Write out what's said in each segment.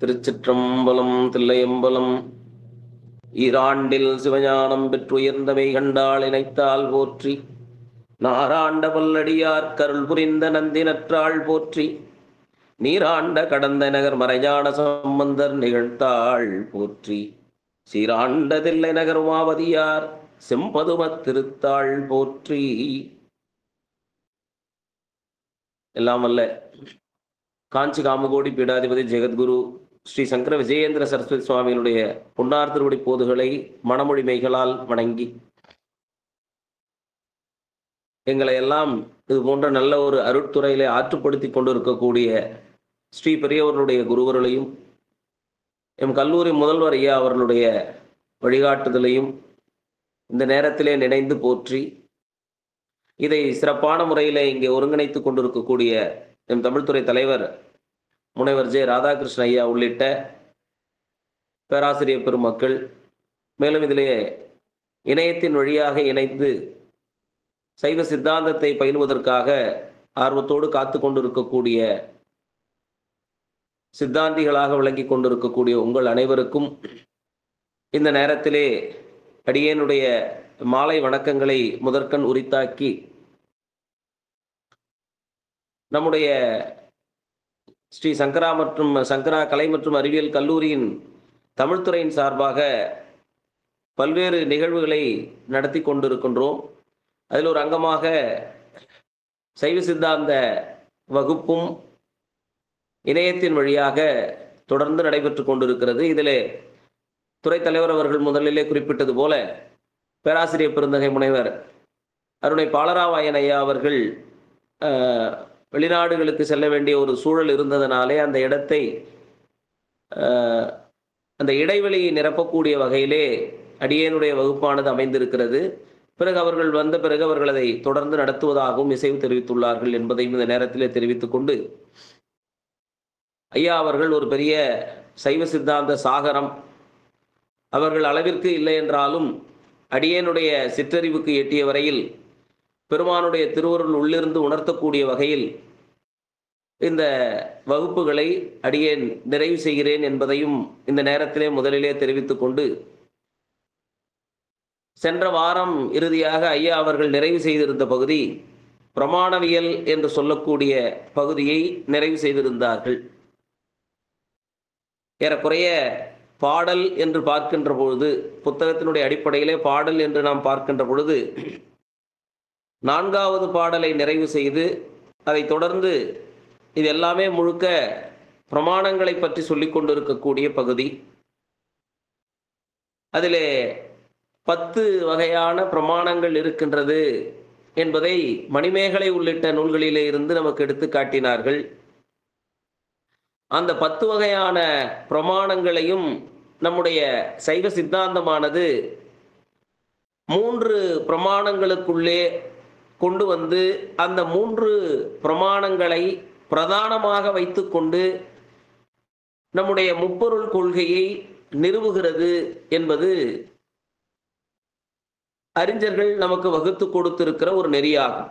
திருச்சிற்றம்பலம் தில்லையம்பலம். ஈராண்டில் சிவஞானம் பெற்றுயர்ந்தவை கண்டால் இணைத்தால் போற்றி. நாராண்ட பல்லடியார் கருள் புரிந்த நந்தி நற்றாள் போற்றி. நீராண்ட கடந்த நகர் மறைஞான சம்பந்தர் நிகழ்த்தாள் போற்றி. சீராண்ட தில்லை நகர் உமாவதியார் செம்பதுமத் திருத்தாள் போற்றி. எல்லாம் வல்ல காஞ்சி காமகோடி பீடாதிபதி ஜெகத்குரு ஸ்ரீ சங்கர விஜயேந்திர சரஸ்வதி சுவாமியினுடைய பொன்னார் திருவடி போதுகளை மணமொழி மெய்களால் வணங்கி, எங்களை எல்லாம் இது போன்ற நல்ல ஒரு அருட்துறையிலே ஆற்றுப்படுத்தி கொண்டிருக்கக்கூடிய ஸ்ரீ பெரியவர்களுடைய குருவர்களையும் எம் கல்லூரி முதல்வர் ஐயா அவர்களுடைய வழிகாட்டுதலையும் இந்த நேரத்திலே நினைந்து போற்றி, இதை சிறப்பான முறையில் இங்கே ஒருங்கிணைத்து கொண்டிருக்கக்கூடிய எம் தமிழ்துறை தலைவர் முனைவர் ஜே ராதாகிருஷ்ண ஐயா உள்ளிட்ட பேராசிரியர் பெருமக்கள், மேலும் இதிலே இணையத்தின் வழியாக இணைந்து சைவ சித்தாந்தத்தை பயிலுவதற்காக ஆர்வத்தோடு காத்து கொண்டிருக்கக்கூடிய சித்தாந்திகளாக விளங்கி கொண்டிருக்கக்கூடிய உங்கள் அனைவருக்கும் இந்த நேரத்திலே அடியேனுடைய மாலை வணக்கங்களை முதற்கண் உரித்தாக்கி, நம்முடைய ஸ்ரீ சங்கரா மற்றும் சங்கரா கலை மற்றும் அறிவியல் கல்லூரியின் தமிழ்துறையின் சார்பாக பல்வேறு நிகழ்வுகளை நடத்தி கொண்டிருக்கின்றோம். அதில் ஒரு அங்கமாக சைவ சித்தாந்த வகுப்பும் இணையத்தின் வழியாக தொடர்ந்து நடைபெற்று கொண்டிருக்கிறது. இதில் துறை தலைவர் அவர்கள் முதலிலே குறிப்பிட்டது போல பேராசிரியர் பெருந்தகை முனைவர் அருணை பாலராவாயன் ஐயா அவர்கள் வெளிநாடுகளுக்கு செல்ல வேண்டிய ஒரு சூழல் இருந்ததனாலே அந்த இடத்தை அந்த இடைவெளியை நிரப்பக்கூடிய வகையிலே அடியேனுடைய வகுப்பானது அமைந்திருக்கிறது. பிறகு அவர்கள் வந்த பிறகு அவர்கள் அதை தொடர்ந்து நடத்துவதாகவும் இசைவு தெரிவித்துள்ளார்கள் என்பதையும் இந்த நேரத்திலே தெரிவித்துக் கொண்டு, ஐயா அவர்கள் ஒரு பெரிய சைவ சித்தாந்த சாகரம். அவர்கள் அளவிற்கு இல்லை என்றாலும் அடியேனுடைய சிற்றறிவுக்கு எட்டிய வரையில் பெருமானுடைய திருவருள் உள்ளிருந்து உணர்த்தக்கூடிய வகையில் இந்த வகுப்புகளை அடியேன் நிறைவு செய்கிறேன் என்பதையும் இந்த நேரத்திலே முதலிலே தெரிவித்துக் கொண்டு, சென்ற வாரம் இறுதியாக ஐயா அவர்கள் நிறைவு செய்திருந்த பகுதி பிரமாணவியல் என்று சொல்லக்கூடிய பகுதியை நிறைவு செய்திருந்தார்கள். ஏறக்குறைய பாடல் என்று பார்க்கின்ற பொழுது, புத்தகத்தினுடைய அடிப்படையிலே பாடல் என்று நாம் பார்க்கின்ற பொழுது 4வது பாடலை நிறைவு செய்து, அதை தொடர்ந்து இது எல்லாமே முழுக்க பிரமாணங்களை பற்றி சொல்லிக் கொண்டிருக்கக்கூடிய பகுதி. அதிலே 10 வகையான பிரமாணங்கள் இருக்கின்றது என்பதை மணிமேகலை உள்ளிட்ட நூல்களிலே இருந்து நமக்கு எடுத்து காட்டினார்கள். அந்த 10 வகையான பிரமாணங்களையும் நம்முடைய சைவ சித்தாந்தமானது 3 பிரமாணங்களுக்குள்ளே கொண்டு வந்து அந்த 3 பிரமாணங்களை பிரதானமாக வைத்துக்கொண்டு நம்முடைய முப்பொருள் கொள்கையை நிறுவுகிறது என்பது அறிஞர்கள் நமக்கு வகுத்து கொடுத்திருக்கிற ஒரு நெறியாகும்.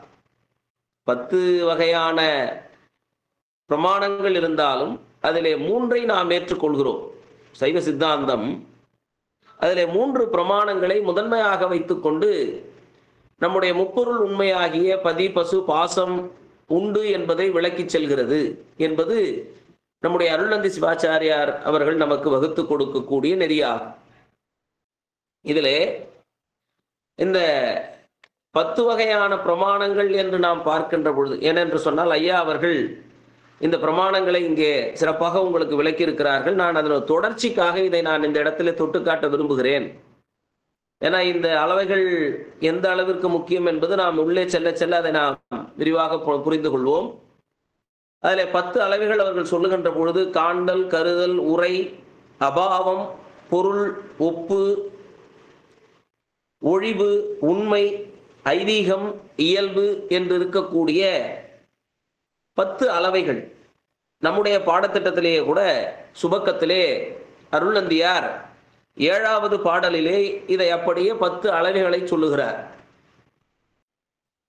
10 வகையான பிரமாணங்கள் இருந்தாலும் அதிலே 3ஐ நாம் ஏற்றுக்கொள்கிறோம். சைவ சித்தாந்தம் அதிலே 3 பிரமாணங்களை முதன்மையாக வைத்துக்கொண்டு நம்முடைய முப்பொருள் உண்மையாகிய பதி பசு பாசம் உண்டு என்பதை விளக்கி செல்கிறது என்பது நம்முடைய அருள்நந்தி சிவாச்சாரியார் அவர்கள் நமக்கு வகுத்து கொடுக்கக்கூடிய நெறியாகும். இதிலே இந்த 10 வகையான பிரமாணங்கள் என்று நாம் பார்க்கின்ற பொழுது, ஏனென்று சொன்னால் ஐயா அவர்கள் இந்த பிரமாணங்களை இங்கே சிறப்பாக உங்களுக்கு விளக்கி இருக்கிறார்கள். நான் அதன் தொடர்ச்சிக்காக இதை நான் இந்த இடத்துல தொட்டுக்காட்ட விரும்புகிறேன். ஏன்னா இந்த அளவைகள் எந்த அளவிற்கு முக்கியம் என்பது நாம் உள்ளே செல்ல செல்ல அதை நாம் விரிவாக புரிந்து கொள்வோம். அதில் 10 அளவைகள் அவர்கள் சொல்லுகின்ற பொழுது காண்டல், கருதல், உரை, அபாவம், பொருள், ஒப்பு, ஒழிவு, உண்மை, ஐதீகம், இயல்பு என்று இருக்கக்கூடிய 10 அளவைகள். நம்முடைய பாடத்திட்டத்திலேயே கூட சுபக்கத்திலே அருள்நந்தியார் 7வது பாடலிலே இதை அப்படியே 10 அளவைகளை சொல்லுகிறார்.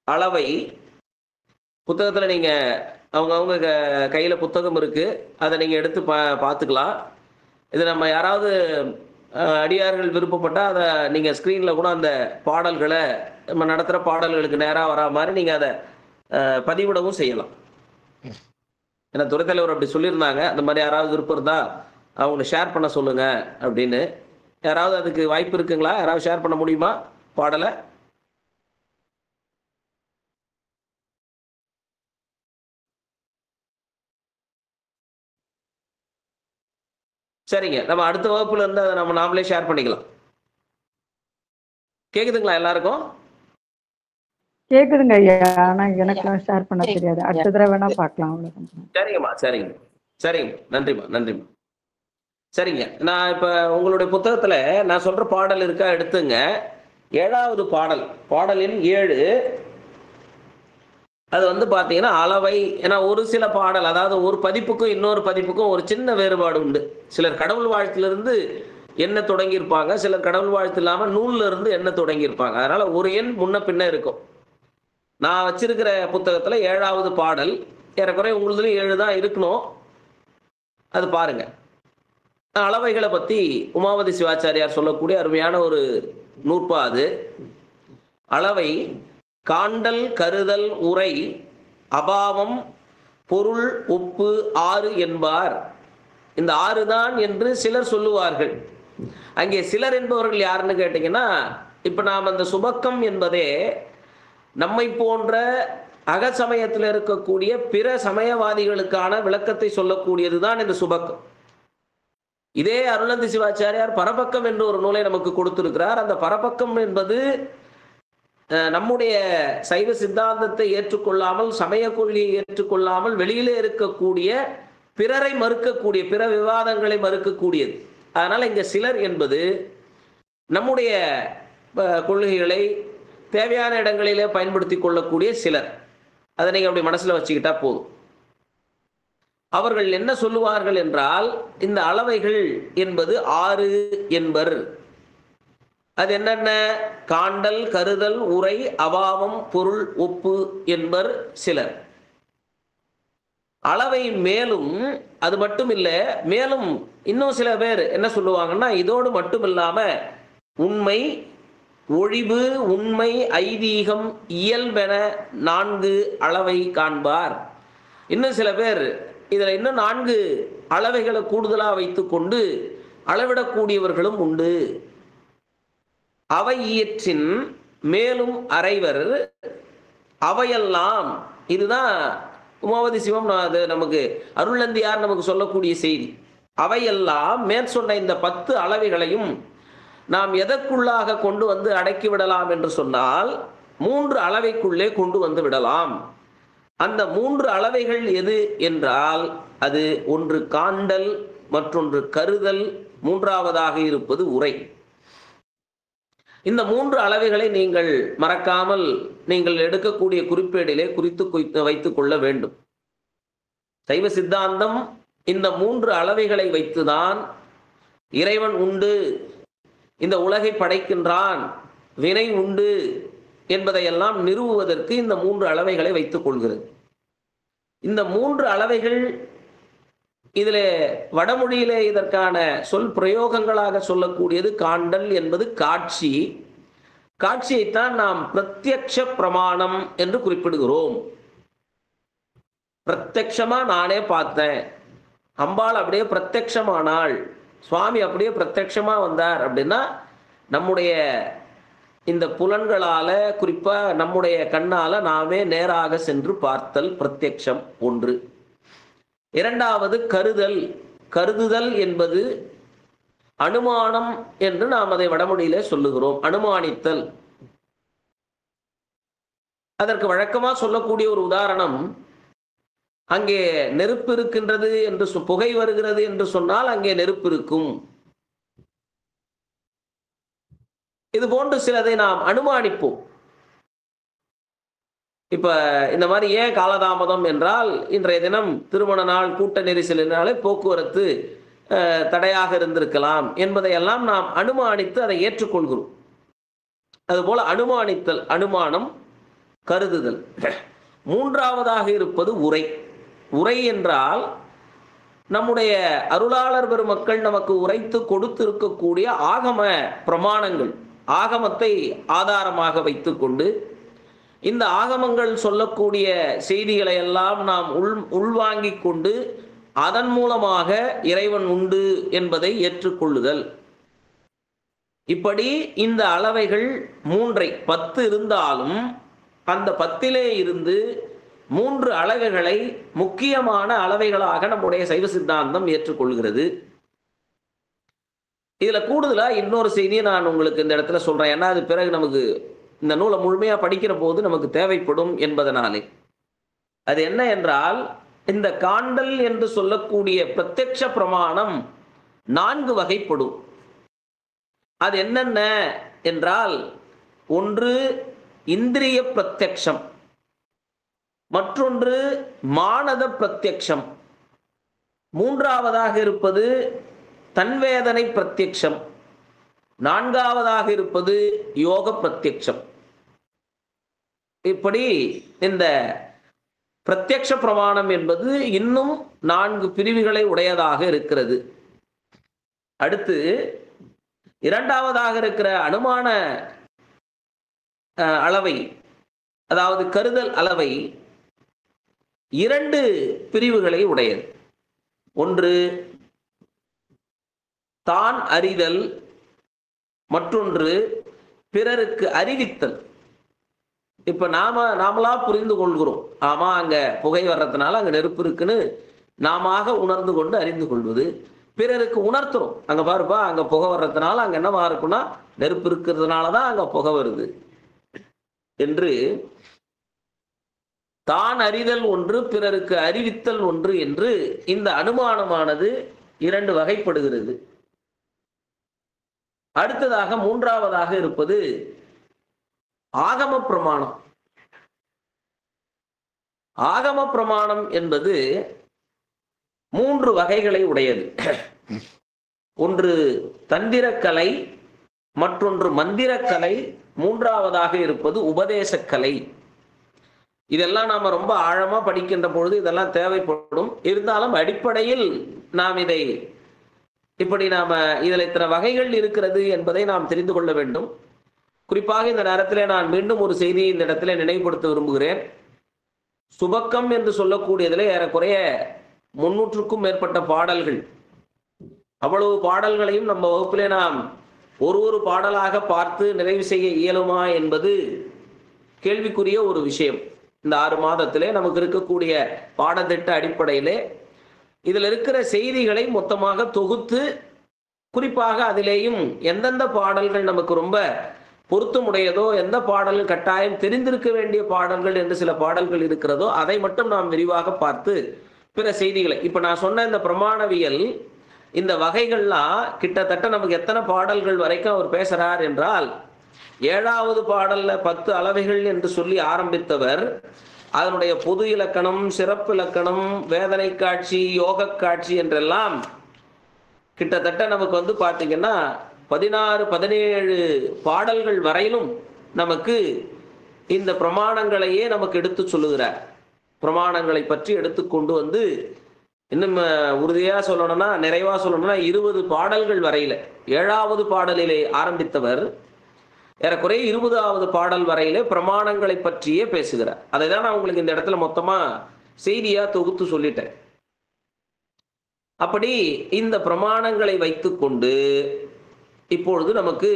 அளவை புத்தகத்தில் நீங்க அவங்கவுங்க கையில் புத்தகம் இருக்குது, அதை நீங்கள் எடுத்து பார்த்துக்கலாம். இது நம்ம யாராவது அடியார்கள் விருப்பப்பட்டால் அதை நீங்கள் ஸ்க்ரீனில் கூட அந்த பாடல்களை நம்ம நடத்துகிற பாடல்களுக்கு நேராக வரா மாதிரி நீங்கள் அதை பதிவிடவும் செய்யலாம். ஏன்னா துறைத்தலைவர் அப்படி சொல்லியிருந்தாங்க, அந்த மாதிரி யாராவது விருப்பம் இருந்தால் அவங்களை ஷேர் பண்ண சொல்லுங்கள் அப்படின்னு. யாராவது அதுக்கு வாய்ப்பு இருக்குங்களா? யாராவது ஷேர் பண்ண முடியுமா பாடலை? சரிங்க, நம்ம அடுத்த வகுப்புல இருந்து அதை நம்ம நாமளே ஷேர் பண்ணிக்கலாம். கேக்குதுங்களா எல்லாருக்கும்? கேக்குதுங்க ஐயா. ஆனா எனக்கு ஷேர் பண்ண தெரியாது. அடுத்த தடவை வேணா பார்க்கலாம். சரிங்கம்மா, சரிங்க சரிங்க, நன்றிம்மா நன்றிம்மா. சரிங்க, நான் இப்ப உங்களுடைய புத்தகத்துல நான் சொல்ற பாடல் இருக்கா எடுத்துங்க. 7வது பாடல், பாடல் எண் 7. அது வந்து பார்த்தீங்கன்னா அளவை. ஏன்னா ஒரு சில பாடல், அதாவது ஒரு பதிப்புக்கும் இன்னொரு பதிப்புக்கும் ஒரு சின்ன வேறுபாடு உண்டு. சிலர் கடவுள் வாழ்த்திலிருந்து என்ன தொடங்கியிருப்பாங்க, சிலர் கடவுள் வாழ்த்து இல்லாமல் நூல்ல இருந்து என்ன தொடங்கியிருப்பாங்க. அதனால ஒரு எண் முன்ன பின்ன இருக்கும். நான் வச்சிருக்கிற புத்தகத்தில் 7வது பாடல், ஏறக்குறைய உங்களுதுலையும் 7 தான் இருக்கணும். அது பாருங்க. அளவைகளை பற்றி உமாபதி சிவாச்சாரியார் சொல்லக்கூடிய அருமையான ஒரு நூற்பா அது. அளவை காண்டல் கருதல் உரை அபாவம் பொருள் ஒப்பு 6 என்பார். இந்த 6 தான் என்று சிலர் சொல்லுவார்கள். அங்கே சிலர் என்பவர்கள் யாருன்னு கேட்டீங்கன்னா, இப்ப நாம் அந்த சுபக்கம் என்பதே நம்மை போன்ற அகசமயத்தில் இருக்கக்கூடிய பிற சமயவாதிகளுக்கான விளக்கத்தை சொல்லக்கூடியதுதான் இந்த சுபக்கம். இதே அருளந்தி சிவாச்சாரியார் பரபக்கம் என்று ஒரு நூலை நமக்கு கொடுத்திருக்கிறார். அந்த பரபக்கம் என்பது நம்முடைய சைவ சித்தாந்தத்தை ஏற்றுக்கொள்ளாமல், சமய கொள்கையை ஏற்றுக்கொள்ளாமல் வெளியிலே இருக்கக்கூடிய பிறரை மறுக்கக்கூடிய, பிற விவாதங்களை மறுக்கக்கூடியது. அதனால இங்க சிலர் என்பது நம்முடைய கொள்கைகளை தேவையான இடங்களிலே பயன்படுத்தி கொள்ளக்கூடிய சிலர். அதை நீங்க அப்படி மனசுல வச்சுக்கிட்டா போதும். அவர்கள் என்ன சொல்லுவார்கள் என்றால், இந்த அளவைகள் என்பது 6 என்பர். அது என்னென்ன? காண்டல் கருதல் உரை அபாவம் பொருள் ஒப்பு என்பர் சிலர். அளவை மேலும் அது மட்டும் இல்ல, மேலும் இன்னும் சில பேர் என்ன சொல்லுவாங்கன்னா, இதோடு மட்டும் இல்லாம உண்மை ஒழிவு உண்மை ஐதீகம் இயல்பென 4 அளவை காண்பார். இன்னும் சில பேர் இதுல இன்னும் 4 அளவைகளை கூடுதலா வைத்துக்கொண்டு அளவிடக்கூடியவர்களும் உண்டு. அவை இயற்றின் மேலும் அறைவர் அவையெல்லாம். இதுதான் உமாவதி சிவம் அது நமக்கு அருளந்தியார் நமக்கு சொல்லக்கூடிய செய்தி. அவையெல்லாம் மேற் சொன்ன இந்த 10 அளவைகளையும் நாம் எதற்குள்ளாக கொண்டு வந்து அடக்கி விடலாம் என்று சொன்னால், 3 அளவைக்குள்ளே கொண்டு வந்து விடலாம். அந்த 3 அளவைகள் எது என்றால், அது ஒன்று காண்டல், மற்றொன்று கருதல், மூன்றாவதாக இருப்பது உரை. இந்த 3 அளவைகளை நீங்கள் மறக்காமல் நீங்கள் எடுக்கக்கூடிய குறிப்பேடிலே குறித்து வைத்துக் கொள்ள வேண்டும். சைவ சித்தாந்தம் இந்த 3 அளவைகளை வைத்துதான் இறைவன் உண்டு, இந்த உலகை படைக்கின்றான், வினை உண்டு என்பதையெல்லாம் நிறுவுவதற்கு இந்த 3 அளவைகளை வைத்துக் கொள்கிறது. இந்த 3 அளவைகள் இதில் வடமொழியிலே இதற்கான சொல் பிரயோகங்களாக சொல்லக்கூடியது காண்டல் என்பது காட்சி. காட்சியைத்தான் நாம் பிரத்யக்ஷ பிரமாணம் என்று குறிப்பிடுகிறோம். பிரத்யக்ஷமா நானே பார்த்தேன், அம்பாள் அப்படியே பிரத்யக்ஷமானாள், சுவாமி அப்படியே பிரத்யக்ஷமா வந்தார் அப்படின்னா, நம்முடைய இந்த புலன்களால, குறிப்பா நம்முடைய கண்ணால நாமே நேராக சென்று பார்த்தல் பிரத்யக்ஷம் ஒன்று. இரண்டாவது கருதல். கருதுதல் என்பது அனுமானம் என்று நாம் அதை வடமொழியிலே சொல்லுகிறோம். அனுமானித்தல். அதற்கு வழக்கமா சொல்லக்கூடிய ஒரு உதாரணம், அங்கே நெருப்பு இருக்கின்றது என்று புகை வருகிறது என்று சொன்னால் அங்கே நெருப்பு இருக்கும். இது போன்று சிலதை நாம் அனுமானிப்போம். இப்ப இந்த மாதிரி ஏன் காலதாமதம் என்றால், இன்றைய தினம் திருமண நாள், கூட்ட நெரிசலினாலே போக்குவரத்து தடையாக இருந்திருக்கலாம் என்பதையெல்லாம் நாம் அனுமானித்து அதை ஏற்றுக்கொள்கிறோம். அதுபோல அனுமானித்தல், அனுமானம், கருதுதல். மூன்றாவதாக இருப்பது உரை. உரை என்றால் நம்முடைய அருளாளர் பெருமக்கள் நமக்கு உரைத்து கொடுத்திருக்கக்கூடிய ஆகம பிரமாணங்கள், ஆகமத்தை ஆதாரமாக வைத்துக்கொண்டு இந்த ஆகமங்கள் சொல்லக்கூடிய செய்திகளை எல்லாம் நாம் உள்வாங்கிக் கொண்டு அதன் மூலமாக இறைவன் உண்டு என்பதை ஏற்றுக்கொள்ளுதல். இப்படி இந்த அளவைகள் 3 10 இருந்தாலும் அந்த 10 இருந்து 3 அளவைகளை முக்கியமான அளவைகளாக நம்முடைய சைவ சித்தாந்தம் ஏற்றுக்கொள்கிறது. இதுல கூடுதலா இன்னொரு செய்தியை நான் உங்களுக்கு இந்த இடத்துல சொல்றேன். ஏன்னா அது பிறகு நமக்கு இந்த நூலை முழுமையா படிக்கிற போது நமக்கு தேவைப்படும் என்பதனாலே. அது என்ன என்றால், இந்த காண்டல் என்று சொல்லக்கூடிய பிரத்யக்ஷ பிரமாணம் 4 வகைப்படும். அது என்னென்ன என்றால், ஒன்று இந்திரிய பிரத்யக்ஷம், மற்றொன்று மானத பிரத்யக்ஷம், மூன்றாவதாக இருப்பது தன்வேதனை பிரத்யக்ஷம், நான்காவதாக இருப்பது யோக பிரத்யக்ஷம். இப்படி இந்த பிரத்யக்ஷ பிரமாணம் என்பது இன்னும் 4 பிரிவுகளை உடையதாக இருக்கிறது. அடுத்து இரண்டாவதாக இருக்கிற அனுமான அளவை, அதாவது கருதல் அளவை 2 பிரிவுகளை உடையது. ஒன்று தான் அறிதல், மற்றொன்று பிறருக்கு அறிவித்தல். இப்ப நாமளா புரிந்து கொள்கிறோம், ஆமா அங்க புகை வர்றதுனால அங்க நெருப்பு இருக்குன்னு நாம உணர்ந்து கொண்டு அறிந்து கொள்வது. பிறருக்கு உணர்த்துறோம், அங்க பாருப்பா அங்க புகை வர்றதுனால அங்க என்னவா இருக்குன்னா நெருப்பு இருக்கிறதுனாலதான் அங்க புகை வருது என்று. தான் அறிதல் ஒன்று, பிறருக்கு அறிவித்தல் ஒன்று என்று இந்த அனுமானமானது 2 வகைப்படுகிறது. அடுத்ததாக மூன்றாவதாக இருப்பது ஆகம பிரமாணம். ஆகம பிரமாணம் என்பது 3 வகைகளை உடையது. ஒன்று தந்திரக்கலை, மற்றொன்று மந்திரக்கலை, மூன்றாவதாக இருப்பது உபதேசக்கலை. இதெல்லாம் நாம ரொம்ப ஆழமா படிக்கின்ற பொழுது இதெல்லாம் தேவைப்படும். இருந்தாலும் அடிப்படையில் நாம் இதை இப்படி நாம இதுல இத்தனை வகைகள் இருக்கிறது என்பதை நாம் தெரிந்து கொள்ள வேண்டும். குறிப்பாக இந்த நேரத்தில் நான் மீண்டும் ஒரு செய்தியை இந்த இடத்துல நினைவுபடுத்த விரும்புகிறேன். சுபக்கம் என்று சொல்லக்கூடியதில் ஏறக்குறைய 300க்கும் மேற்பட்ட பாடல்கள். அவ்வளவு பாடல்களையும் நம்ம வகுப்பிலே நாம் ஒரு பாடலாக பார்த்து நிறைவு செய்ய இயலுமா என்பது கேள்விக்குரிய ஒரு விஷயம். இந்த 6 மாதத்திலே நமக்கு இருக்கக்கூடிய பாடத்திட்ட அடிப்படையிலே இதில் இருக்கிற செய்திகளை மொத்தமாக தொகுத்து, குறிப்பாக அதிலேயும் எந்தெந்த பாடல்கள் நமக்கு ரொம்ப பொருத்தமுடையதோ, எந்த பாடல்கள் கட்டாயம் தெரிந்திருக்க வேண்டிய பாடல்கள் என்று சில பாடல்கள் இருக்கிறதோ அதை மட்டும் நாம் விரிவாக பார்த்து பிற செய்திகளை, இப்ப நான் சொன்ன இந்த பிரமாணவியல் இந்த வகைகள்லாம் கிட்டத்தட்ட நமக்கு எத்தனை பாடல்கள் வரைக்கும் அவர் பேசுறார் என்றால், 7வது பாடல்ல 10 அளவைகள் என்று சொல்லி ஆரம்பித்தவர் அதனுடைய பொது இலக்கணம், சிறப்பு இலக்கணம், வேதனை காட்சி, யோக காட்சி என்றெல்லாம் கிட்டத்தட்ட நமக்கு பாத்தீங்கன்னா 16-17 பாடல்கள் வரையிலும் நமக்கு இந்த பிரமாணங்களையே நமக்கு எடுத்து சொல்லுகிறார். பிரமாணங்களை பற்றி எடுத்துக்கொண்டு இன்னும் உறுதியா சொல்லணும்னா, நிறைவா சொல்லணும்னா 20 பாடல்கள் வரையில, 7வது பாடலிலே ஆரம்பித்தவர் ஏறக்குறைய 20வது பாடல் வரையிலே பிரமாணங்களை பற்றியே பேசுகிறார். அதை தான் நான் உங்களுக்கு இந்த இடத்துல மொத்தமா செய்தியா தொகுத்து சொல்லிட்டேன். அப்படி இந்த பிரமாணங்களை வைத்துக்கொண்டு இப்பொழுது நமக்கு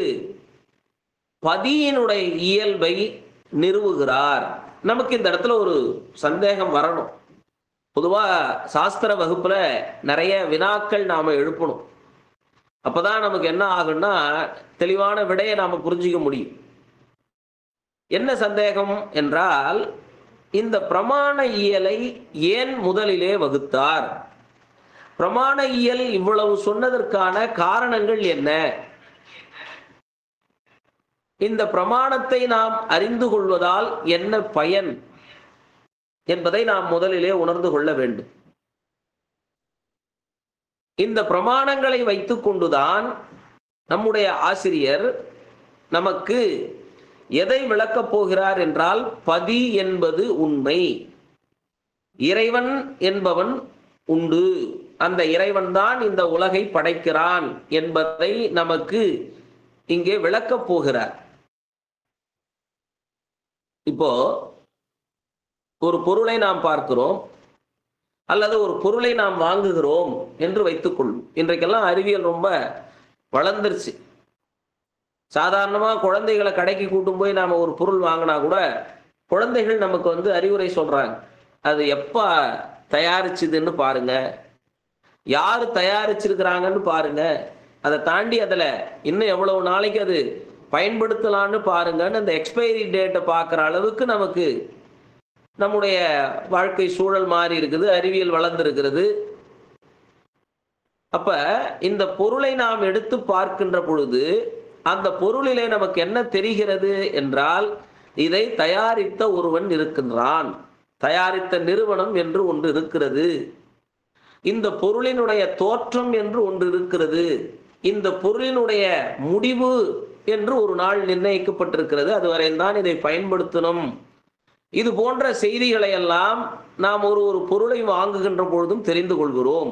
பதியினுடைய இயல்பை நிறுவுகிறார். நமக்கு இந்த இடத்துல ஒரு சந்தேகம் வரணும். பொதுவா சாஸ்திர வகுப்புல நிறைய வினாக்கள் நாம எழுப்பணும். அப்பதான் நமக்கு என்ன ஆகும்னா தெளிவான விடையை நாம புரிஞ்சிக்க முடியும். என்ன சந்தேகம் என்றால், இந்த பிரமாண இயலை ஏன் முதலிலே வகுத்தார்? பிரமாண இயல் இவ்வளவு சொன்னதற்கான காரணங்கள் என்ன? இந்த பிரமாணத்தை நாம் அறிந்து கொள்வதால் என்ன பயன் என்பதை நாம் முதலிலே உணர்ந்து கொள்ள வேண்டும். இந்த பிரமாணங்களை வைத்துக் கொண்டுதான் நம்முடைய ஆசிரியர் நமக்கு எதை விளக்கப் போகிறார் என்றால், பதி என்பது உண்மை, இறைவன் என்பவன் உண்டு, அந்த இறைவன் தான் இந்த உலகை படைக்கிறான் என்பதை நமக்கு இங்கே விளக்கப் போகிறார். இப்போ ஒரு பொருளை நாம் பார்க்கிறோம் அல்லது ஒரு பொருளை நாம் வாங்குகிறோம் என்று வைத்துக்கொள்ளும். இன்றைக்கெல்லாம் அறிவியல் ரொம்ப வளர்ந்துருச்சு. சாதாரணமா குழந்தைகளை கடைக்கு கூட்டும் போய் நாம ஒரு பொருள் வாங்கினா கூட குழந்தைகள் நமக்கு அறிவுரை சொல்றாங்க. அது எப்ப தயாரிச்சுதுன்னு பாருங்க, யாரு தயாரிச்சிருக்கிறாங்கன்னு பாருங்க, அதை தாண்டி அதுல இன்னும் எவ்வளவு நாளைக்கு அது பயன்படுத்தலான்னு பாருங்கன்னு அந்த எக்ஸ்பைரி டேட்டை பார்க்குற அளவுக்கு நமக்கு நம்முடைய வாழ்க்கை சூழல் மாறி இருக்குது, அறிவியல் வளர்ந்திருக்கிறது. அப்ப இந்த பொருளை நாம் எடுத்து பார்க்கின்ற பொழுது அந்த பொருளிலே நமக்கு என்ன தெரிகிறது என்றால், இதை தயாரித்த ஒருவன் இருக்கின்றான், தயாரித்த நிறுவனம் என்று ஒன்று இருக்கிறது, இந்த பொருளினுடைய தோற்றம் என்று ஒன்று இருக்கிறது, இந்த பொருளினுடைய முடிவு என்று ஒரு நாள் நிர்ணயிக்கப்பட்டிருக்கிறது, அதுவரையில் தான் இதை பயன்படுத்தணும். இது போன்ற செய்திகளை எல்லாம் நாம் ஒரு பொருளை வாங்குகின்ற பொழுதும் தெரிந்து கொள்கிறோம்.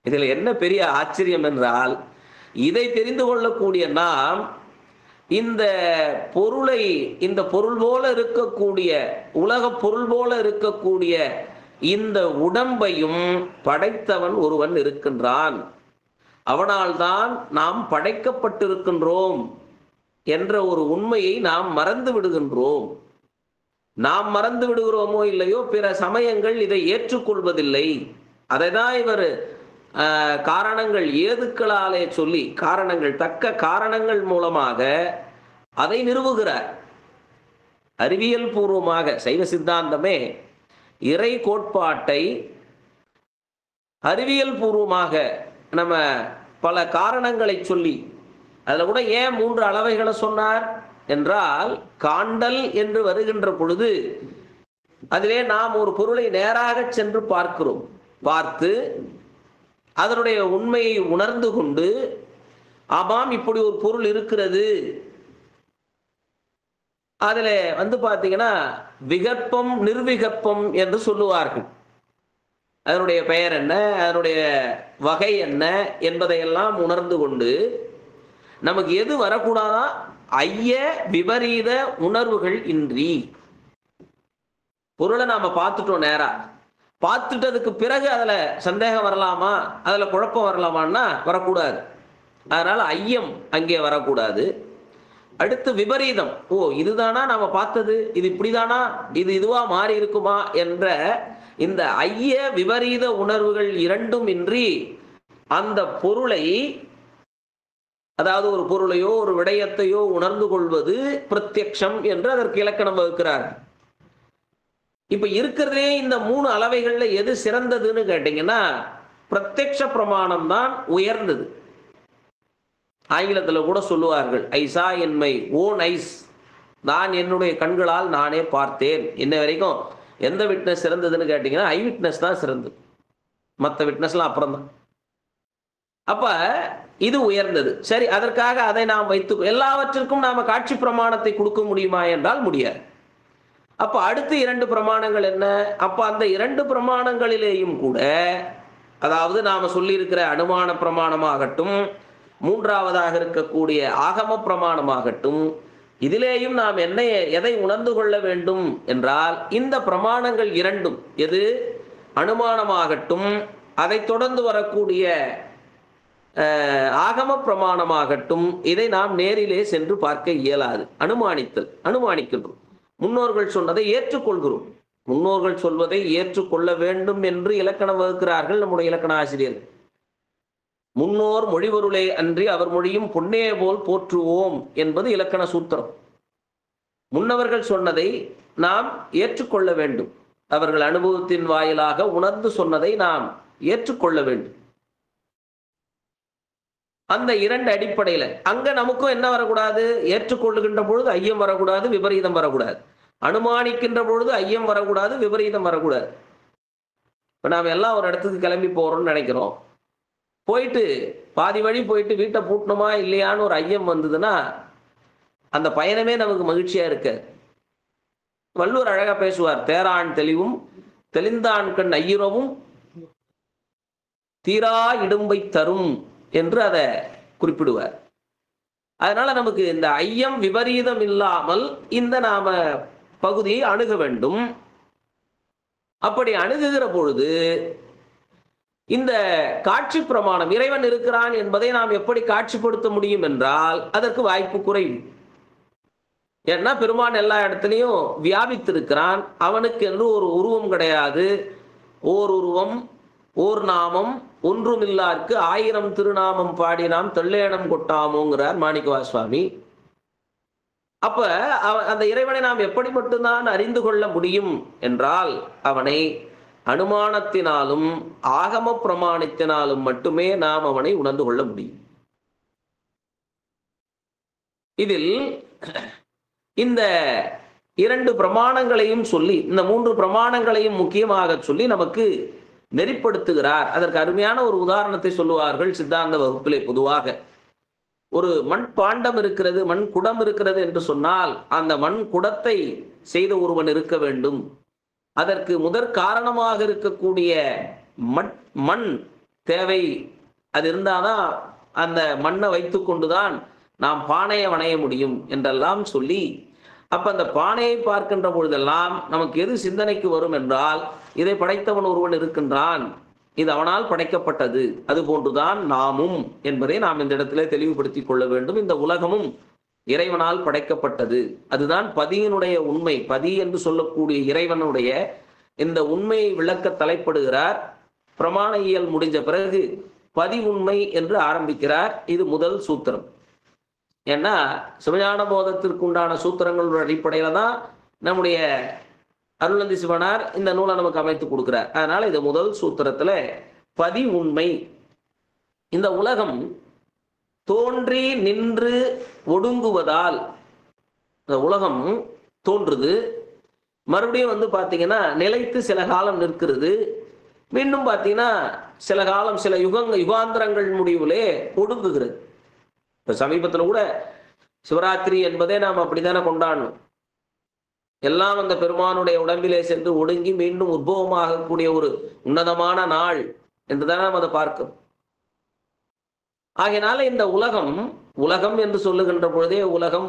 இதில் என்ன பெரிய ஆச்சரியம் என்றால், இதை தெரிந்து கொள்ளக்கூடிய நாம் இந்த பொருளை, இந்த பொருள் போல இருக்கக்கூடிய, உலக பொருள் போல இருக்கக்கூடிய இந்த உடம்பையும் படைத்தவன் ஒருவன் இருக்கின்றான், அவனால் தான் நாம் படைக்கப்பட்டிருக்கின்றோம் என்ற ஒரு உண்மையை நாம் மறந்து விடுகின்றோம். நாம் மறந்து விடுகிறோமோ இல்லையோ, பிற சமயங்கள் இதை ஏற்றுக்கொள்வதில்லை. அதை தான் இவர் காரணங்கள் ஏதுக்களாலே சொல்லி, காரணங்கள், தக்க காரணங்கள் மூலமாக அதை நிறுவுகிறார். அறிவியல் பூர்வமாக சைவ சித்தாந்தமே இறை கோட்பாட்டை அறிவியல் பூர்வமாக நம்ம பல காரணங்களை சொல்லி, அதுல கூட ஏன் 3 அளவைகளை சொன்னார் என்றால், காண்டல் என்று வருகின்ற பொழுது அதிலே நாம் ஒரு பொருளை நேராக சென்று பார்க்கிறோம், பார்த்து அதனுடைய உண்மையை உணர்ந்து கொண்டு, ஆமாம் இப்படி ஒரு பொருள் இருக்கிறது. அதுல பாத்தீங்கன்னா விகற்பம் நிர்விகற்பம் என்று சொல்லுவார்கள். அதனுடைய பெயர் என்ன, அதனுடைய வகை என்ன என்பதையெல்லாம் உணர்ந்து கொண்டு, நமக்கு எது வரக்கூடாதா, ஐய விபரீத உணர்வுகள் இன்றி. பொருளை நாம பார்த்துட்டோம், நேரா பார்த்துட்டதுக்கு பிறகு அதுல சந்தேகம் வரலாமா, அதுல குழப்பம் வரலாமான்னா வரக்கூடாது. அதனால ஐயம் அங்கே வரக்கூடாது. அடுத்து விபரீதம், ஓ இதுதானா நாம பார்த்தது, இது இப்படிதானா, இது இதுவா மாறி இருக்குமா என்ற இந்த ஐய விபரீத உணர்வுகள் இரண்டும் இன்றி அந்த பொருளை, அதாவது ஒரு பொருளையோ ஒரு விடயத்தையோ உணர்ந்து கொள்வது பிரத்யக்ஷம் என்று அதற்கு இலக்கணம் வகுக்கிறார். இப்ப இருக்கிறதே இந்த 3 அளவைகள்ல எது சிறந்ததுன்னு கேட்டீங்கன்னா, பிரத்யக்ஷ பிரமாணம் தான் உயர்ந்தது. ஆங்கிலத்தில் கூட சொல்லுவார்கள், ஐசா இன் மை ஓன் ஐஸ், நான் என்னுடைய கண்களால் நானே பார்த்தேன். இன்ன வரைக்கும் எந்த விட்னஸ் சிறந்ததுன்னு கேட்டீங்கன்னா ஐ விட்னஸ் தான் சிறந்தது, மற்ற விட்னஸ்லாம் அப்புறம் தான். அப்ப இது உயர்ந்தது. சரி, அதற்காக அதை நாம் வைத்து எல்லாவற்றிற்கும் நாம காட்சி பிரமாணத்தை கொடுக்க முடியுமா என்றால் முடியாது. அப்ப அடுத்து 2 பிரமாணங்கள் என்ன? அப்ப அந்த 2 பிரமாணங்களிலேயும் கூட, அதாவது நாம சொல்லி இருக்கிற அனுமான பிரமாணமாகட்டும், 3ஆவதாக இருக்கக்கூடிய ஆகம பிரமாணமாகட்டும், இதிலேயும் நாம் எதை உணர்ந்து கொள்ள வேண்டும் என்றால், இந்த பிரமாணங்கள் 2ம், எது அனுமானமாகட்டும் அதை தொடர்ந்து வரக்கூடிய ஆகம பிரமாணமாகட்டும், இதை நாம் நேரிலே சென்று பார்க்க இயலாது. அனுமானிக்கின்றோம். முன்னோர்கள் சொன்னதை ஏற்றுக்கொள்கிறோம். முன்னோர்கள் சொல்வதை ஏற்றுக்கொள்ள வேண்டும் என்று இலக்கணம் வகுக்கிறார்கள் நம்முடைய இலக்கண ஆசிரியர்கள். முன்னோர் மொழிபொருளே அன்றி அவர் மொழியும் பொன்னே போல் போற்றுவோம் என்பது இலக்கண சூத்திரம். முன்னவர்கள் சொன்னதை நாம் ஏற்றுக்கொள்ள வேண்டும். அவர்கள் அனுபவத்தின் வாயிலாக உணர்ந்து சொன்னதை நாம் ஏற்றுக்கொள்ள வேண்டும். அந்த 2 அடிப்படையில அங்க நமக்கும் என்ன வரக்கூடாது, ஏற்றுக்கொள்ளுகின்ற பொழுது ஐயம் வரக்கூடாது, விபரீதம் வரக்கூடாது. அனுமானிக்கின்ற பொழுது ஐயம் வரக்கூடாது, விபரீதம் வரக்கூடாது. இப்ப நாம எல்லாம் ஒரு இடத்துக்கு கிளம்பி போறோம்னு நினைக்கிறோம், போயிட்டு பாதி வழி போயிட்டு வீட்டை பூட்டணுமா இல்லையான்னு ஒரு ஐயம் வந்ததுன்னா அந்த பயணமே நமக்கு மகிழ்ச்சியா இருக்க. வள்ளுவர் அழகா பேசுவார், தேரான் தெளிவும் தெளிந்தான் கண் ஐயுறவும் தீரா இடும்பை தரும் என்று அதை குறிப்பிடுவார். அதனால நமக்கு இந்த ஐயம் விபரீதம் இல்லாமல் இந்த நாம பகுதியை அணுக வேண்டும். அப்படி அணுகுகிற பொழுது இந்த காட்சி பிரமாணம், இறைவன் இருக்கிறான் என்பதை நாம் எப்படி காட்சிப்படுத்த முடியும் என்றால் அதற்கு வாய்ப்பு குறைவு. ஏன்னா பெருமான் எல்லா இடத்துலையும் வியாபித்திருக்கிறான். அவனுக்கு என்று ஒரு உருவம் கிடையாது. ஓர் உருவம் ஓர் நாமம் ஒன்றுமில்லார்க்கு 1000 திருநாமம் பாடி நாம் தெள்ளேனம் கொட்டாமோங்கிறார் மாணிக்கவாசக சுவாமி. அப்ப அந்த இறைவனை நாம் எப்படி மட்டும்தான் அறிந்து கொள்ள முடியும் என்றால் அவனை அனுமானத்தினாலும் ஆகம பிரமாணத்தினாலும் மட்டுமே நாம் அவனை உணர்ந்து கொள்ள முடியும். இதில் இந்த 2 பிரமாணங்களையும் சொல்லி, இந்த 3 பிரமாணங்களையும் முக்கியமாக சொல்லி நமக்கு நெறிப்படுத்துகிறார். அதற்கு அருமையான ஒரு உதாரணத்தை சொல்லுவார்கள் சித்தாந்த வகுப்பிலே. பொதுவாக ஒரு மண் பாண்டம் இருக்கிறது, மண் குடம் இருக்கிறது என்று சொன்னால் அந்த மண் குடத்தை செய்த ஒருவன் இருக்க வேண்டும். அதற்கு முதற் காரணமாக இருக்கக்கூடிய மண் தேவை. அது இருந்தாதான் அந்த மண்ணை வைத்து கொண்டுதான் நாம் பானையை வணைய முடியும் என்றெல்லாம் சொல்லி, அப்ப அந்த பானையை பார்க்கின்ற பொழுதெல்லாம் நமக்கு எது சிந்தனைக்கு வரும் என்றால், இதை படைத்தவன் ஒருவன் இருக்கின்றான், இது அவனால் படைக்கப்பட்டது, அது போன்றுதான் நாமும் என்பதை நாம் இந்த இடத்திலே தெளிவுபடுத்திக் கொள்ள வேண்டும். இந்த உலகமும் இறைவனால் படைக்கப்பட்டது. அதுதான் பதியினுடைய உண்மை. பதி என்று சொல்லக்கூடிய இறைவனுடைய இந்த உண்மையை விளக்க தலைப்படுகிறார். பிரமாண இயல் முடிஞ்ச பிறகு பதி உண்மை என்று ஆரம்பிக்கிறார். இது முதல் சூத்திரம். ஏன்னா சிவஞான போதத்திற்கு உண்டான சூத்திரங்களோட அடிப்படையில தான் நம்முடைய அருளந்தி சிவனார் இந்த நூலை நமக்கு அமைத்து கொடுக்கிறார். அதனால இது முதல் சூத்திரத்துல பதி உண்மை. இந்த உலகம் தோன்றி நின்று ஒடுங்குவதால், இந்த உலகம் தோன்றுது, மறுபடியும் பாத்தீங்கன்னா நிலைத்து சில காலம் நிற்கிறது, மீண்டும் பாத்தீங்கன்னா சில காலம் சில யுகாந்திரங்கள் முடிவுலே ஒடுங்குகிறது. இப்ப சமீபத்துல கூட சிவராத்திரி என்பதே நாம் அப்படித்தானே கொண்டாடணும். எல்லாம் அந்த பெருமானுடைய உடம்பிலே சென்று ஒடுங்கி மீண்டும் உத்பவமாகக்கூடிய ஒரு உன்னதமான நாள் என்றுதான் நாம் அதை பார்க்கிறோம். ஆகையினால இந்த உலகம் என்று சொல்லுகின்ற பொழுதே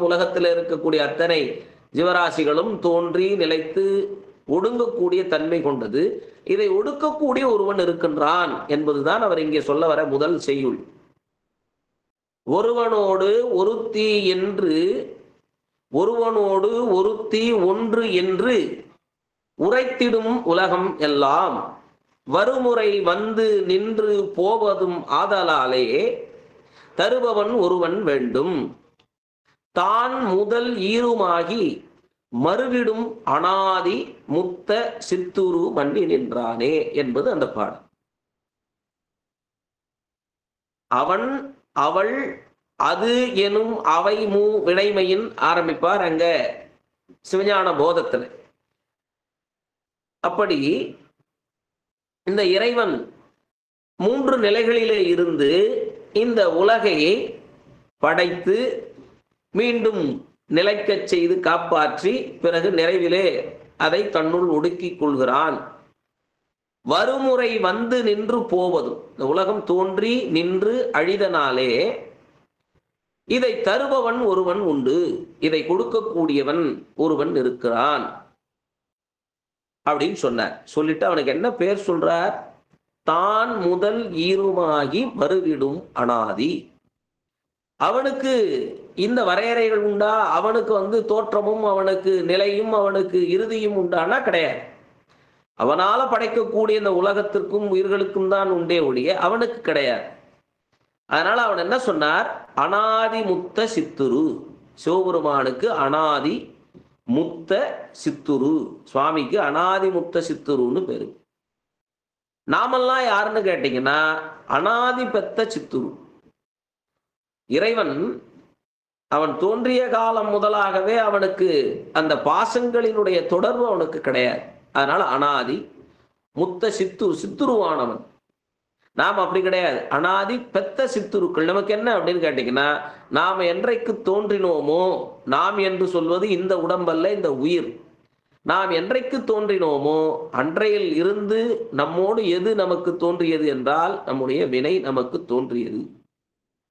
உலகத்தில் இருக்கக்கூடிய அத்தனை ஜீவராசிகளும் தோன்றி நிலைத்து ஒடுங்கக்கூடிய தன்மை கொண்டது. இதை ஒடுக்கக்கூடிய ஒருவன் இருக்கின்றான் என்பதுதான் அவர் இங்கே சொல்ல வர முதல் செய்யுள். ஒருவனோடு ஒருத்தி என்று, ஒருவனோடு ஒருத்தி ஒன்று என்று உரைத்திடும் உலகம் எல்லாம் வருமுறை வந்து நின்று போவதும் ஆதலாலே தருபவன் ஒருவன் வேண்டும். தான் முதல் ஈருமாகி மறுவிடும் அனாதி முத்த சித்துரு மன்னி நின்றானே என்பது அந்த பாடல். அவன் அவள் அது எனும் அவை விடைமையின் ஆரம்பிப்பார் அங்க சிவஞான போதத்துல. அப்படி இந்த இறைவன் 3 நிலைகளிலே இருந்து இந்த உலகை படைத்து மீண்டும் நிலைக்கச் செய்து காப்பாற்றி பிறகு நிறைவிலே அதை தன்னுள் ஒடுக்கிக் கொள்கிறான். வருமுறை வந்து நின்று போவதும், இந்த உலகம் தோன்றி நின்று அழிதனாலே இதை தருபவன் ஒருவன் உண்டு, இதை கொடுக்கக்கூடியவன் ஒருவன் இருக்கிறான் அப்படின்னு சொன்னார். சொல்லிட்டு அவனுக்கு என்ன பேர் சொல்றார்? தான் முதல் ஈருமாகி மறுவிடும் அனாதி. அவனுக்கு இந்த வரையறைகள் உண்டா? அவனுக்கு தோற்றமும் அவனுக்கு நிலையும் அவனுக்கு இறுதியும் உண்டானா? கிடையாது. அவனால படைக்கக்கூடிய இந்த உலகத்திற்கும் உயிர்களுக்கும் தான் உண்டே ஒழிய அவனுக்கு கிடையாது. அதனால அவன் என்ன சொன்னார்? அனாதி முத்த சித்துரு. சிவபெருமானுக்கு அனாதி முத்த சித்துரு, சுவாமிக்கு அனாதி முத்த சித்துருன்னு பேரு. நாமெல்லாம் யாருன்னு கேட்டீங்கன்னா அனாதி பெத்த சித்துரு. இறைவன் அவன் தோன்றிய காலம் முதலாகவே அவனுக்கு அந்த பாசங்களினுடைய தொடர்பு அவனுக்கு கிடையாது. அதனால அனாதி முத்த சித்துரு, சித்துருவானவன். நாம் அப்படி கிடையாது, அனாதி பெத்த சித்துருக்கள். நமக்கு என்ன அப்படின்னு கேட்டீங்கன்னா, நாம் என்றைக்கு தோன்றினோமோ, நாம் என்று சொல்வது இந்த உடம்பல்ல, இந்த உயிர். நாம் என்றைக்கு தோன்றினோமோ அன்றையில் இருந்து நம்மோடு எது நமக்கு தோன்றியது என்றால் நம்முடைய வினை நமக்கு தோன்றியது.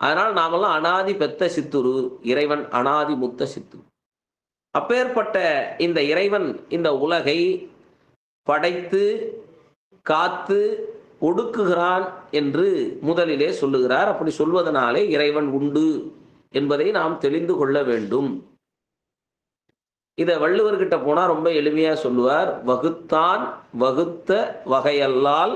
அதனால் நாமெல்லாம் அனாதி பெத்த சித்துரு, இறைவன் அனாதி முத்த சித்துரு. அப்பேற்பட்ட இந்த இறைவன் இந்த உலகை படைத்து காத்து ஒடுக்குகிறான் என்று முதலிலே சொல்லுகிறார். அப்படி சொல்வதனாலே இறைவன் உண்டு என்பதை நாம் தெரிந்து கொள்ள வேண்டும். இதை வள்ளுவர்கிட்ட போனா ரொம்ப எளிமையா சொல்லுவார். வகுத்தான் வகுத்த வகையல்லால்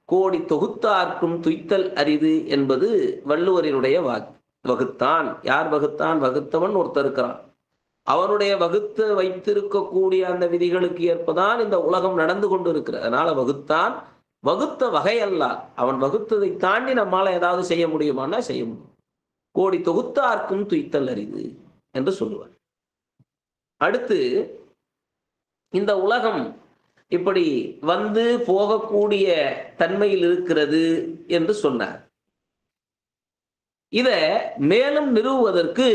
கோடி தொகுத்தார்க்கும் துய்த்தல் அரிது என்பது வள்ளுவரினுடைய வாக்கு. வகுத்தான், யார் வகுத்தான்? வகுத்தவன் ஒருத்தர் இருக்கிறான். அவனுடைய வகுத்து வைத்திருக்கக்கூடிய அந்த விதிகளுக்கு ஏற்பதான் இந்த உலகம் நடந்து கொண்டு இருக்கிறது. அதனால வகுத்தான் வகுத்த வகையல்லால், அவன் வகுத்ததை தாண்டி நம்மால ஏதாவது செய்ய முடியுமானா செய்ய முடியும். கோடி தொகுத்தார்க்கும் துய்த்தல் அரிது என்று சொல்லுவார். அடுத்து இந்த உலகம் இப்படி வந்து போகக்கூடிய தன்மையில் இருக்கிறது என்று சொன்னார். இத மேலும் நிறுவுவதற்கு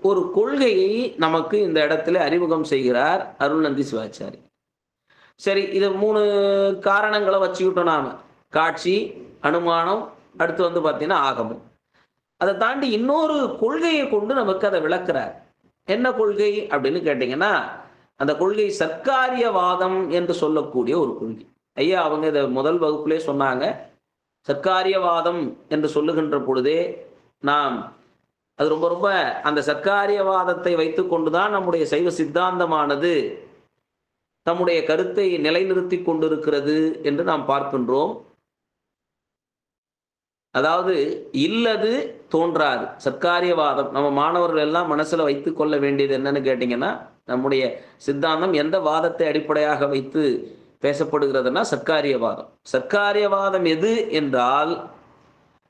ஒரு கொள்கையை நமக்கு இந்த இடத்துல அறிமுகம் செய்கிறார் அருள்நந்தி சிவாச்சாரி. சரி, இது 3 காரணங்களை வச்சுக்கிட்டோம் நாம. காட்சி, அனுமானம், அடுத்து வந்து பார்த்தீங்கன்னா ஆகமம். அதை தாண்டி இன்னொரு கொள்கையை கொண்டு நமக்கு அதை விளக்குறார். என்ன கொள்கை அப்படின்னு கேட்டீங்கன்னா, அந்த கொள்கை சர்க்காரியவாதம் என்று சொல்லக்கூடிய ஒரு கொள்கை. ஐயா அவங்க இதை முதல் வகுப்பிலே சொன்னாங்க. சர்க்காரியவாதம் என்று சொல்லுகின்ற பொழுதே நாம் அது ரொம்ப ரொம்ப அந்த சர்க்காரியவாதத்தை வைத்து கொண்டுதான் நம்முடைய சைவ சித்தாந்தமானது நம்முடைய கருத்தை நிலைநிறுத்தி கொண்டிருக்கிறது என்று நாம் பார்க்கின்றோம். அதாவது இல்லது தோன்றாது சர்க்காரியவாதம். நம்ம மாணவர்கள் எல்லாம் மனசுல வைத்து கொள்ள வேண்டியது என்னன்னு கேட்டீங்கன்னா, நம்முடைய சித்தாந்தம் எந்த வாதத்தை அடிப்படையாக வைத்து பேசப்படுகிறதுனா சர்க்காரியவாதம். சர்க்காரியவாதம் எது என்றால்,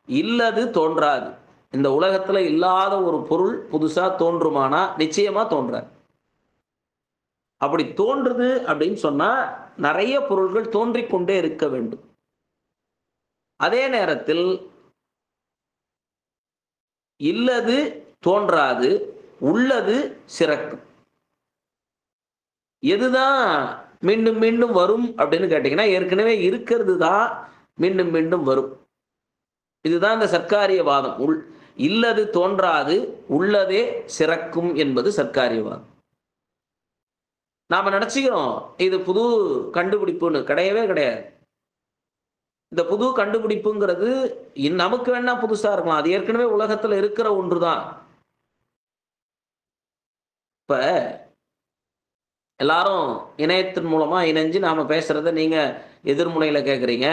இல்லது தோன்றாது. இந்த உலகத்துல இல்லாத ஒரு பொருள் புதுசா தோன்றுமானா நிச்சயமா தோன்றாது. அப்படி தோன்றுது அப்படின்னு சொன்னா நிறைய பொருள்கள் தோன்றிக்கொண்டே இருக்க வேண்டும். அதே நேரத்தில் இல்லது தோன்றாது, உள்ளது சிறக்கும். எதுதான் மீண்டும் மீண்டும் வரும் அப்படின்னு கேட்டீங்கன்னா, ஏற்கனவே இருக்கிறது தான் மீண்டும் மீண்டும் வரும். இதுதான் இந்த சர்க்காரியவாதம். இல்லது தோன்றாது, உள்ளதே சிறக்கும் என்பது சர்க்காரியவாதம். நாம நினைச்சுக்கிறோம் இது புது கண்டுபிடிப்புன்னு. கிடையவே கிடையாது. இந்த புது கண்டுபிடிப்புங்கிறது நமக்கு வேணா புதுசா இருக்கலாம். அது ஏற்கனவே உலகத்துல இருக்கிற ஒன்றுதான். இப்ப எல்லாரும் இணையத்தின் மூலமா இணைஞ்சு நாம பேசுறத நீங்க எதிர்முனையில கேட்குறீங்க.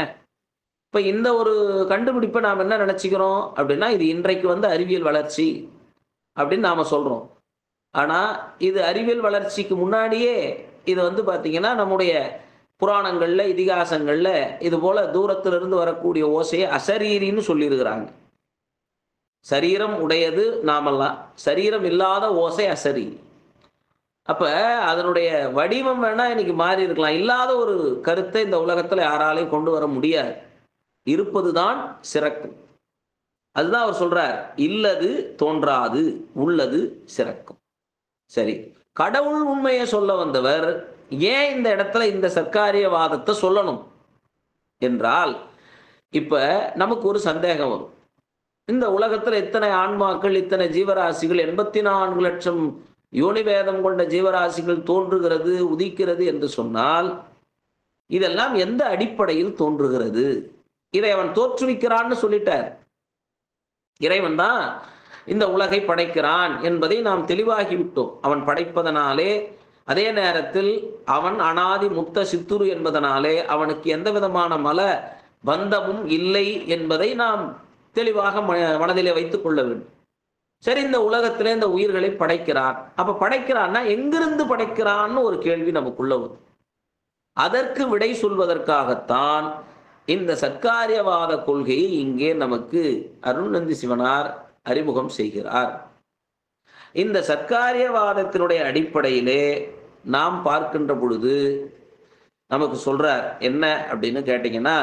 இப்ப இந்த ஒரு கண்டுபிடிப்பை நாம் என்ன நினைச்சுக்கிறோம் அப்படின்னா, இது இன்றைக்கு வந்து அறிவியல் வளர்ச்சி அப்படின்னு நாம சொல்றோம். ஆனா இது அறிவியல் வளர்ச்சிக்கு முன்னாடியே இது வந்து பாத்தீங்கன்னா நம்முடைய புராணங்கள்ல, இதிகாசங்கள்ல இது போல தூரத்திலிருந்து வரக்கூடிய ஓசையை அசரீரின்னு சொல்லியிருக்கிறாங்க. சரீரம் உடையது நாமெல்லாம், சரீரம் இல்லாத ஓசை அசரீரி. அப்ப அதனுடைய வடிவம் வேணா இன்னைக்கு மாறி இருக்கலாம். இல்லாத ஒரு கருத்தை இந்த உலகத்துல யாராலையும் கொண்டு வர முடியாது. இருப்பதுதான் சிறக்கும். அதுதான் அவர் சொல்றார், இல்லது தோன்றாது, உள்ளது சிறக்கும். சரி, கடவுள் உண்மையை சொல்ல வந்தவர் ஏன் இந்த இடத்துல இந்த சர்க்காரியவாதத்தை சொல்லணும் என்றால், இப்ப நமக்கு ஒரு சந்தேகம் வரும். இந்த உலகத்துல இத்தனை ஆன்மாக்கள், இத்தனை ஜீவராசிகள், 84 லட்சம் யோனி வேதம் கொண்ட ஜீவராசிகள் தோன்றுகிறது, உதிக்கிறது என்று சொன்னால் இதெல்லாம் எந்த அடிப்படையில் தோன்றுகிறது? இதை அவன் தோற்றுவிக்கிறான்னு சொல்லிட்டார். இறைவன் தான் இந்த உலகை படைக்கிறான் என்பதை நாம் தெளிவாகிவிட்டோம். அவன் படைப்பதனாலே, அதே நேரத்தில் அவன் அனாதி முத்த சித்துரு என்பதனாலே அவனுக்கு எந்த விதமான மல பந்தமும் இல்லை என்பதை நாம் தெளிவாக மனதிலே வைத்துக் கொள்ள வேண்டும். சரி, இந்த உலகத்திலே இந்த உயிர்களை படைக்கிறான். அப்ப படைக்கிறான்னா எங்கிருந்து படைக்கிறான்னு ஒரு கேள்வி நமக்குள்ள வரும். அதற்கு விடை சொல்வதற்காகத்தான் இந்த சர்க்காரியவாத கொள்கையை இங்கே நமக்கு அருள்நந்தி சிவனார் அறிமுகம் செய்கிறார். இந்த சர்க்காரியவாதத்தினுடைய அடிப்படையிலே நாம் பார்க்கின்ற பொழுது நமக்கு சொல்றார் என்ன அப்படின்னு கேட்டீங்கன்னா,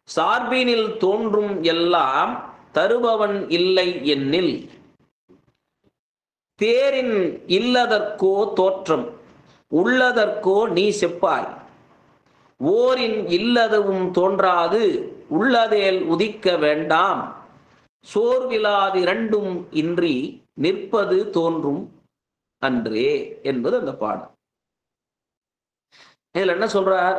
சார்பினில் தோன்றும் எல்லாம் தருபவன் இல்லை என்னில் தேரின் இல்லதற்கோ தோற்றம், உள்ளதற்கோ நீ செப்பாய். ஓரின் இல்லதுவும் தோன்றாது, உள்ளதேல் உதிக்க வேண்டாம். சோர்விலாது இரண்டும் இன்றி நிற்பது தோன்றும் அன்றே என்பது அந்த பாடம். இதுல என்ன சொல்றார்?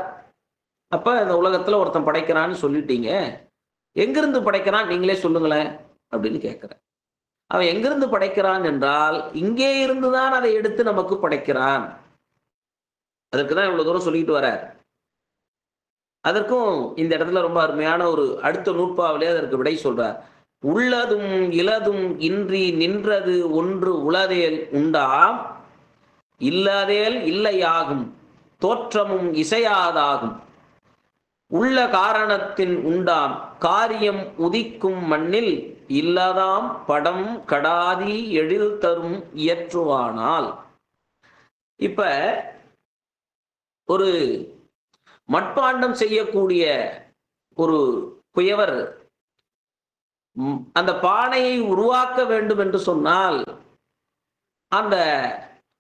அப்ப இந்த உலகத்துல ஒருத்தன் படைக்கிறான்னு சொல்லிட்டீங்க, எங்கிருந்து படைக்கிறான் நீங்களே சொல்லுங்களேன் அப்படின்னு கேட்கிற. அவன் எங்கிருந்து படைக்கிறான் என்றால், இங்கே இருந்துதான் அதை எடுத்து நமக்கு படைக்கிறான். அதற்குதான் இவ்வளவு தூரம் சொல்லிட்டு வர. அதற்கும் இந்த இடத்துல ரொம்ப அருமையான ஒரு அடுத்த நூற்பாவிலே அதற்கு விடை சொல்றார். உள்ளதும் இலதும் இன்றி நின்றது ஒன்று உளதேல் உண்டாம், இல்லதேல் இல்லையாகும், தோற்றமும் இசையாதாகும். உள்ள காரணத்தின் உண்டாம் காரியம் உதிக்கும் மண்ணில், இல்லதாம் படம் கடாதி எழில் தரும் இயற்றுவானால். இப்ப ஒரு மட்பாண்டம் செய்யக்கூடிய ஒரு குயவர் அந்த பானையை உருவாக்க வேண்டும் என்று சொன்னால், அந்த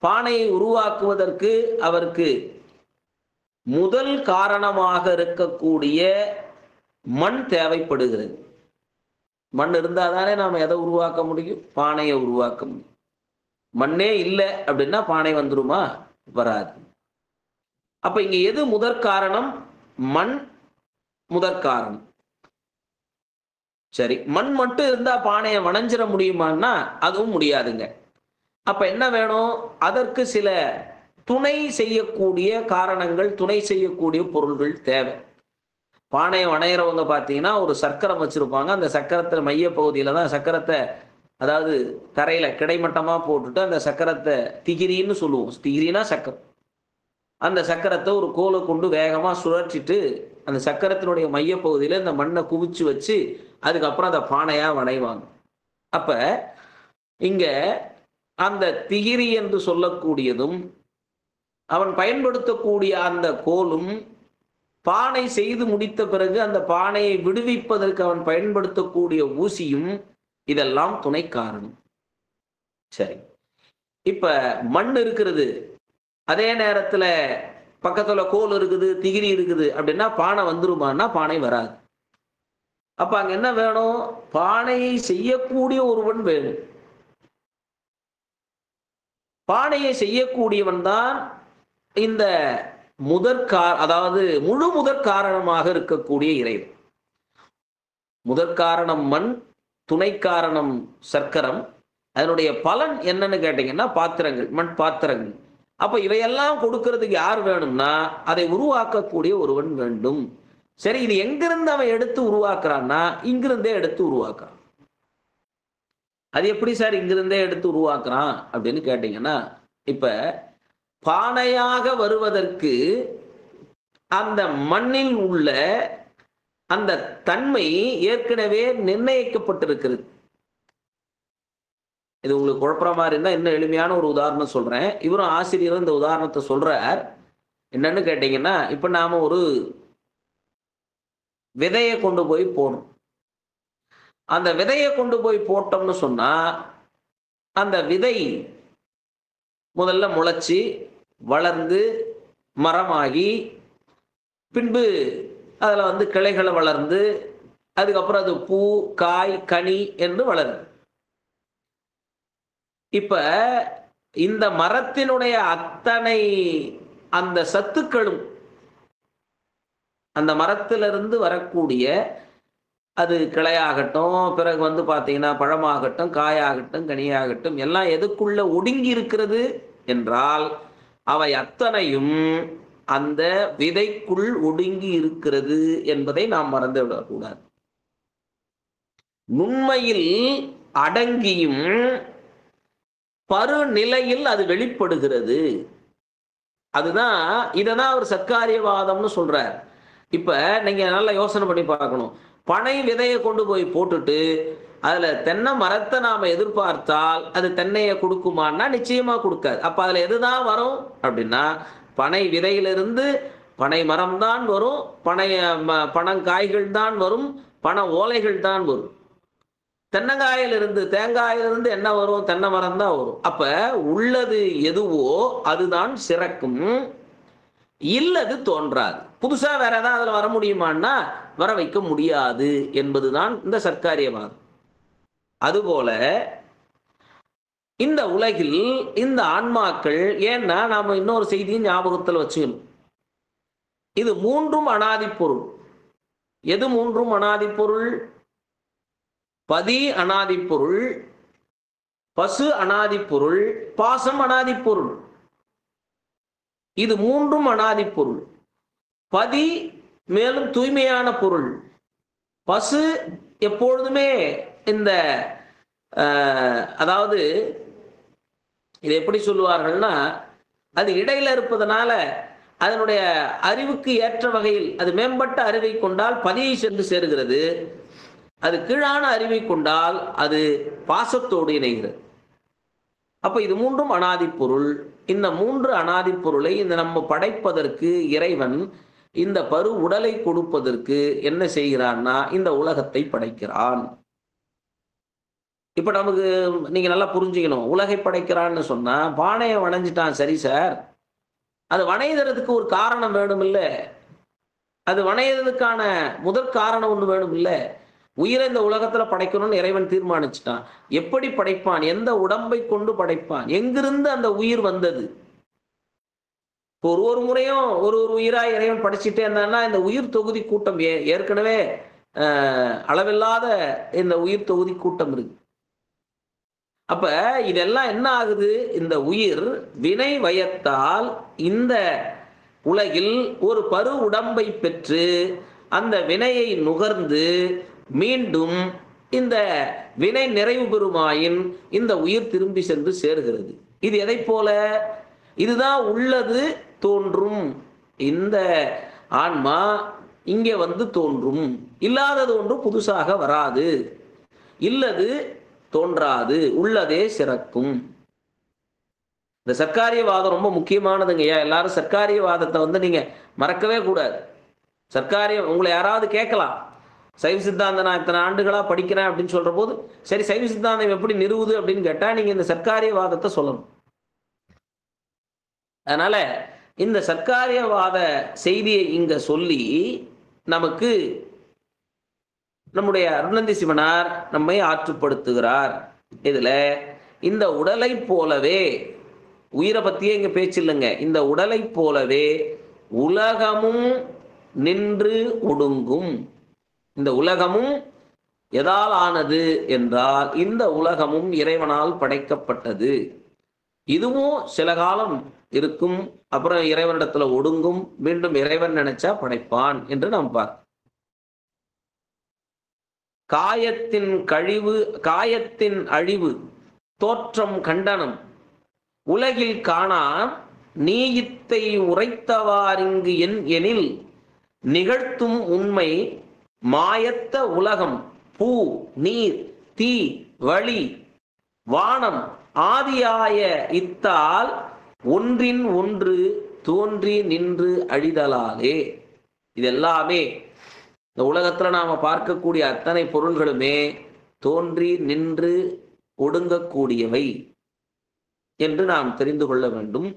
பானையை உருவாக்குவதற்கு அவருக்கு முதல் காரணமாக இருக்கக்கூடிய மண் தேவைப்படுகிறது. மண் இருந்தாதானே நாம் எதை உருவாக்க முடியும்? பானையை உருவாக்க முடியும். மண்ணே இல்லை அப்படின்னா பானை வந்துருமா? வராது. அப்ப இங்க எது முதற் காரணம்? மண் முதற் காரணம். சரி, மண் மட்டும் இருந்தா பானையை வணைஞ்சிட முடியுமான்னா அதுவும் முடியாதுங்க. அப்ப என்ன வேணும்? அதற்கு சில துணை செய்யக்கூடிய காரணங்கள், துணை செய்யக்கூடிய பொருள்கள் தேவை. பானையை வணையிறவங்க பார்த்தீங்கன்னா ஒரு சக்கரம் வச்சிருப்பாங்க. அந்த சக்கரத்தில் மைய பகுதியில தான் சக்கரத்தை, அதாவது தரையில கிடைமட்டமா போட்டுட்டு அந்த சக்கரத்தை திகிரின்னு சொல்லுவோம். திகிரினா சக்கரம். அந்த சக்கரத்தை ஒரு கோலை கொண்டு வேகமா சுழற்றிட்டு அந்த சக்கரத்தினுடைய மைய பகுதியில இந்த மண்ணை குவிச்சு வச்சு அதுக்கப்புறம் அந்த பானையா வணைவாங்க. அப்ப இங்க அந்த திகிரி என்று சொல்லக்கூடியதும் அவன் பயன்படுத்தக்கூடிய அந்த கோலும், பானை செய்து முடித்த பிறகு அந்த பானையை விடுவிப்பதற்கு அவன் பயன்படுத்தக்கூடிய ஊசியும், இதெல்லாம் துணை காரணம். சரி, இப்ப மண் இருக்கிறது, அதே நேரத்துல பக்கத்துல கோல் இருக்குது, திகிரி இருக்குது அப்படின்னா பானை வந்துருமான்னா பானை வராது. அப்ப அங்க என்ன வேணும்? பானையை செய்யக்கூடிய ஒருவன் வேணும். பானையை செய்யக்கூடியவன் தான் இந்த அதாவது முழு முதற் காரணமாக இருக்கக்கூடிய இறைவன். முதற் காரணம் மண், துணை காரணம் சர்க்கரம். அதனுடைய பலன் என்னன்னு கேட்டீங்கன்னா பாத்திரங்கள், மண் பாத்திரங்கள். அப்ப இவையெல்லாம் கொடுக்கறதுக்கு யார் வேணும்னா அதை உருவாக்கக்கூடிய ஒருவன் வேண்டும். சரி, இது எங்கிருந்து அவன் எடுத்து உருவாக்குறான்னா இங்கிருந்தே எடுத்து உருவாக்குறான். அது எப்படி சார் இங்கிருந்தே எடுத்து உருவாக்குறான் அப்படின்னு கேட்டீங்கன்னா, இப்ப பானையாக வருவதற்கு அந்த மண்ணில் உள்ள அந்த தன்மை ஏற்கனவே நிர்ணயிக்கப்பட்டிருக்கிறது. இது உங்களுக்கு குழப்பற மாதிரி இருந்தா இன்னும் எளிமையான ஒரு உதாரணம் சொல்றேன். இவரும் ஆசிரியரும் இந்த உதாரணத்தை சொல்றார். என்னன்னு கேட்டீங்கன்னா, இப்ப நாம ஒரு விதையை கொண்டு போய் போடணும். அந்த விதையை கொண்டு போய் போட்டோம்னு சொன்னா அந்த விதை முதல்ல முளைச்சி வளர்ந்து மரமாகி பின்பு அதுல கிளைகளை வளர்ந்து அதுக்கப்புறம் அது பூ, காய், கனி என்று வளருது. இப்ப இந்த மரத்தினுடைய அத்தனை அந்த சத்துக்களும் அந்த மரத்திலிருந்து வரக்கூடிய, அது கிளையாகட்டும், பிறகு பார்த்தீங்கன்னா பழமாகட்டும், காயாகட்டும், கனியாகட்டும், எல்லாம் எதுக்குள்ள ஒடுங்கி இருக்கிறது என்றால் அவை அத்தனையும் அந்த விதைக்குள் ஒடுங்கி இருக்கிறது என்பதை நாம் மறந்து விடக்கூடாது. நுண்மையில் அடங்கியும் பருநிலையில் அது வெளிப்படுகிறது. அதுதான், இததான் அவர் சர்க்காரியவாதம்னு சொல்றார். இப்ப நீங்க நல்லா யோசனை பண்ணி பார்க்கணும். பனை விதையை கொண்டு போய் போட்டுட்டு அதுல தென்னை மரத்தை நாம எதிர்பார்த்தால் அது தென்னையை கொடுக்குமான்னா நிச்சயமா கொடுக்காது. அப்ப அதுல எதுதான் வரும் அப்படின்னா, பனை விதையிலிருந்து பனை மரம் தான் வரும், பனங்காய்கள் தான் வரும், பனை ஓலைகள் தான் வரும். தென்னங்காயிலிருந்து தேங்காயிலிருந்து என்ன வரும்? தென்னை மரம் தான் வரும். அப்ப உள்ளது எதுவோ அதுதான் சிறக்கும், இல்லது தோன்றாது. புதுசா வேற ஏதாவது அதுல வர முடியுமான்னா வர வைக்க முடியாது என்பதுதான் இந்த சர்க்காரியவாதம். அதுபோல இந்த உலகில் இந்த ஆன்மாக்கள், ஏன்னா நாம இன்னொரு செய்தியை ஞாபகத்தில் வச்சுக்கணும். இது மூன்றும் அனாதி பொருள். எது மூன்றும் அனாதி பொருள்? பதி அனாதி பொருள், பசு அனாதி பொருள், பாசம் அனாதி பொருள். இது மூன்றும் அனாதி பொருள். பதி மேலும் தூய்மையான பொருள். பசு எப்பொழுதுமே இந்த அதாவது இதை எப்படி சொல்லுவார்கள்னா, அது இடையில இருப்பதனால அதனுடைய அறிவுக்கு ஏற்ற வகையில் அது மேம்பட்ட அறிவை கொண்டால் பதியை சென்று சேருகிறது. அது கீழான அறிவை கொண்டால் அது பாசத்தோடு இணைகிறது. அப்ப இது மூன்றும் அனாதி பொருள். இந்த மூன்று அனாதி பொருளை இந்த நம்ம படைப்பதற்கு இறைவன் இந்த பரு உடலை கொடுப்பதற்கு என்ன செய்கிறான்னா இந்த உலகத்தை படைக்கிறான். இப்ப நமக்கு நீங்க நல்லா புரிஞ்சுக்கணும். உலகை படைக்கிறான்னு சொன்னா பானையை வணைஞ்சிட்டான், சரி சார், அது வணையறதுக்கு ஒரு காரணம் வேணும் இல்ல? அது வணையறதுக்கான முதற் காரணம் ஒண்ணு வேணும் இல்ல? உயிரை இந்த உலகத்துல படைக்கணும்னு இறைவன் தீர்மானிச்சுட்டான். எப்படி படைப்பான்? எந்த உடம்பை கொண்டு படைப்பான்? எங்கிருந்து அந்த உயிர் வந்தது? ஒரு முறையும் ஒரு உயிரா இறைவன் படைச்சிட்டே இருந்தான்னா இந்த உயிர் தொகுதி கூட்டம் ஏற்கனவே அளவில்லாத இந்த உயிர் தொகுதி கூட்டம் இருக்கு. அப்ப இதெல்லாம் என்ன ஆகுது? இந்த உயிர் வினை வயத்தால் இந்த உலகில் ஒரு பரு உடம்பை பெற்று அந்த வினையை நுகர்ந்து மீண்டும் இந்த வினை நிறைவு பெறுமாயின் இந்த உயிர் திரும்பி சென்று சேர்கிறது. இது எதை போல? இதுதான் உள்ளது தோன்றும். இந்த ஆன்மா இங்கே வந்து தோன்றும். இல்லாதது ஒன்று புதுசாக வராது. இல்லது தோன்றாது, உள்ளதே சிறக்கும். இந்த சர்க்காரியவாதம் ரொம்ப முக்கியமானதுங்கய்யா. எல்லாரும் சர்க்காரியவாதத்தை வந்து நீங்க மறக்கவே கூடாது. உங்களை யாராவது கேட்கலாம், சைவ சித்தாந்தம் நான் இத்தனை ஆண்டுகளா படிக்கிறேன் அப்படின்னு சொல்ற போது, சரி சைவ சித்தாந்தம் எப்படி நிறுவுது அப்படின்னு கேட்டா நீங்க இந்த சர்க்காரியவாதத்தை சொல்லணும். அதனால இந்த சர்க்காரியவாத செய்தியை இங்க சொல்லி நமக்கு நம்முடைய அருணந்தி சிவனார் நம்மை ஆற்றுப்படுத்துகிறார். இதுல இந்த உடலை போலவே, உயிரை பத்தியே இங்க பேச்சு இல்லைங்க, இந்த உடலை போலவே உலகமும் நின்று ஒடுங்கும். இந்த உலகமும் எதால் ஆனது என்றால் இந்த உலகமும் இறைவனால் படைக்கப்பட்டது. இதுவும் சில காலம் இருக்கும், அப்புறம் இறைவனிடத்துல ஒடுங்கும், மீண்டும் இறைவன் நினைச்சா படைப்பான் என்று நாம் பார்க்கிறோம். காயத்தின் அழிவு தோற்றம் கண்டனம் உலகில் காணா நீயித்தை உரைத்தவாரிங்கு எனில் நிகழ்த்தும் உண்மை மாயத்த உலகம் பூ நீர் தீ வழி வானம் ஆதியாய இத்தால் ஒன்றின் ஒன்று தோன்றி நின்று அழிதலாலே. இதெல்லாமே இந்த உலகத்துல நாம பார்க்கக்கூடிய அத்தனை பொருள்களுமே தோன்றி நின்று ஒடுங்கக்கூடியவை என்று நாம் தெரிந்து கொள்ள வேண்டும்.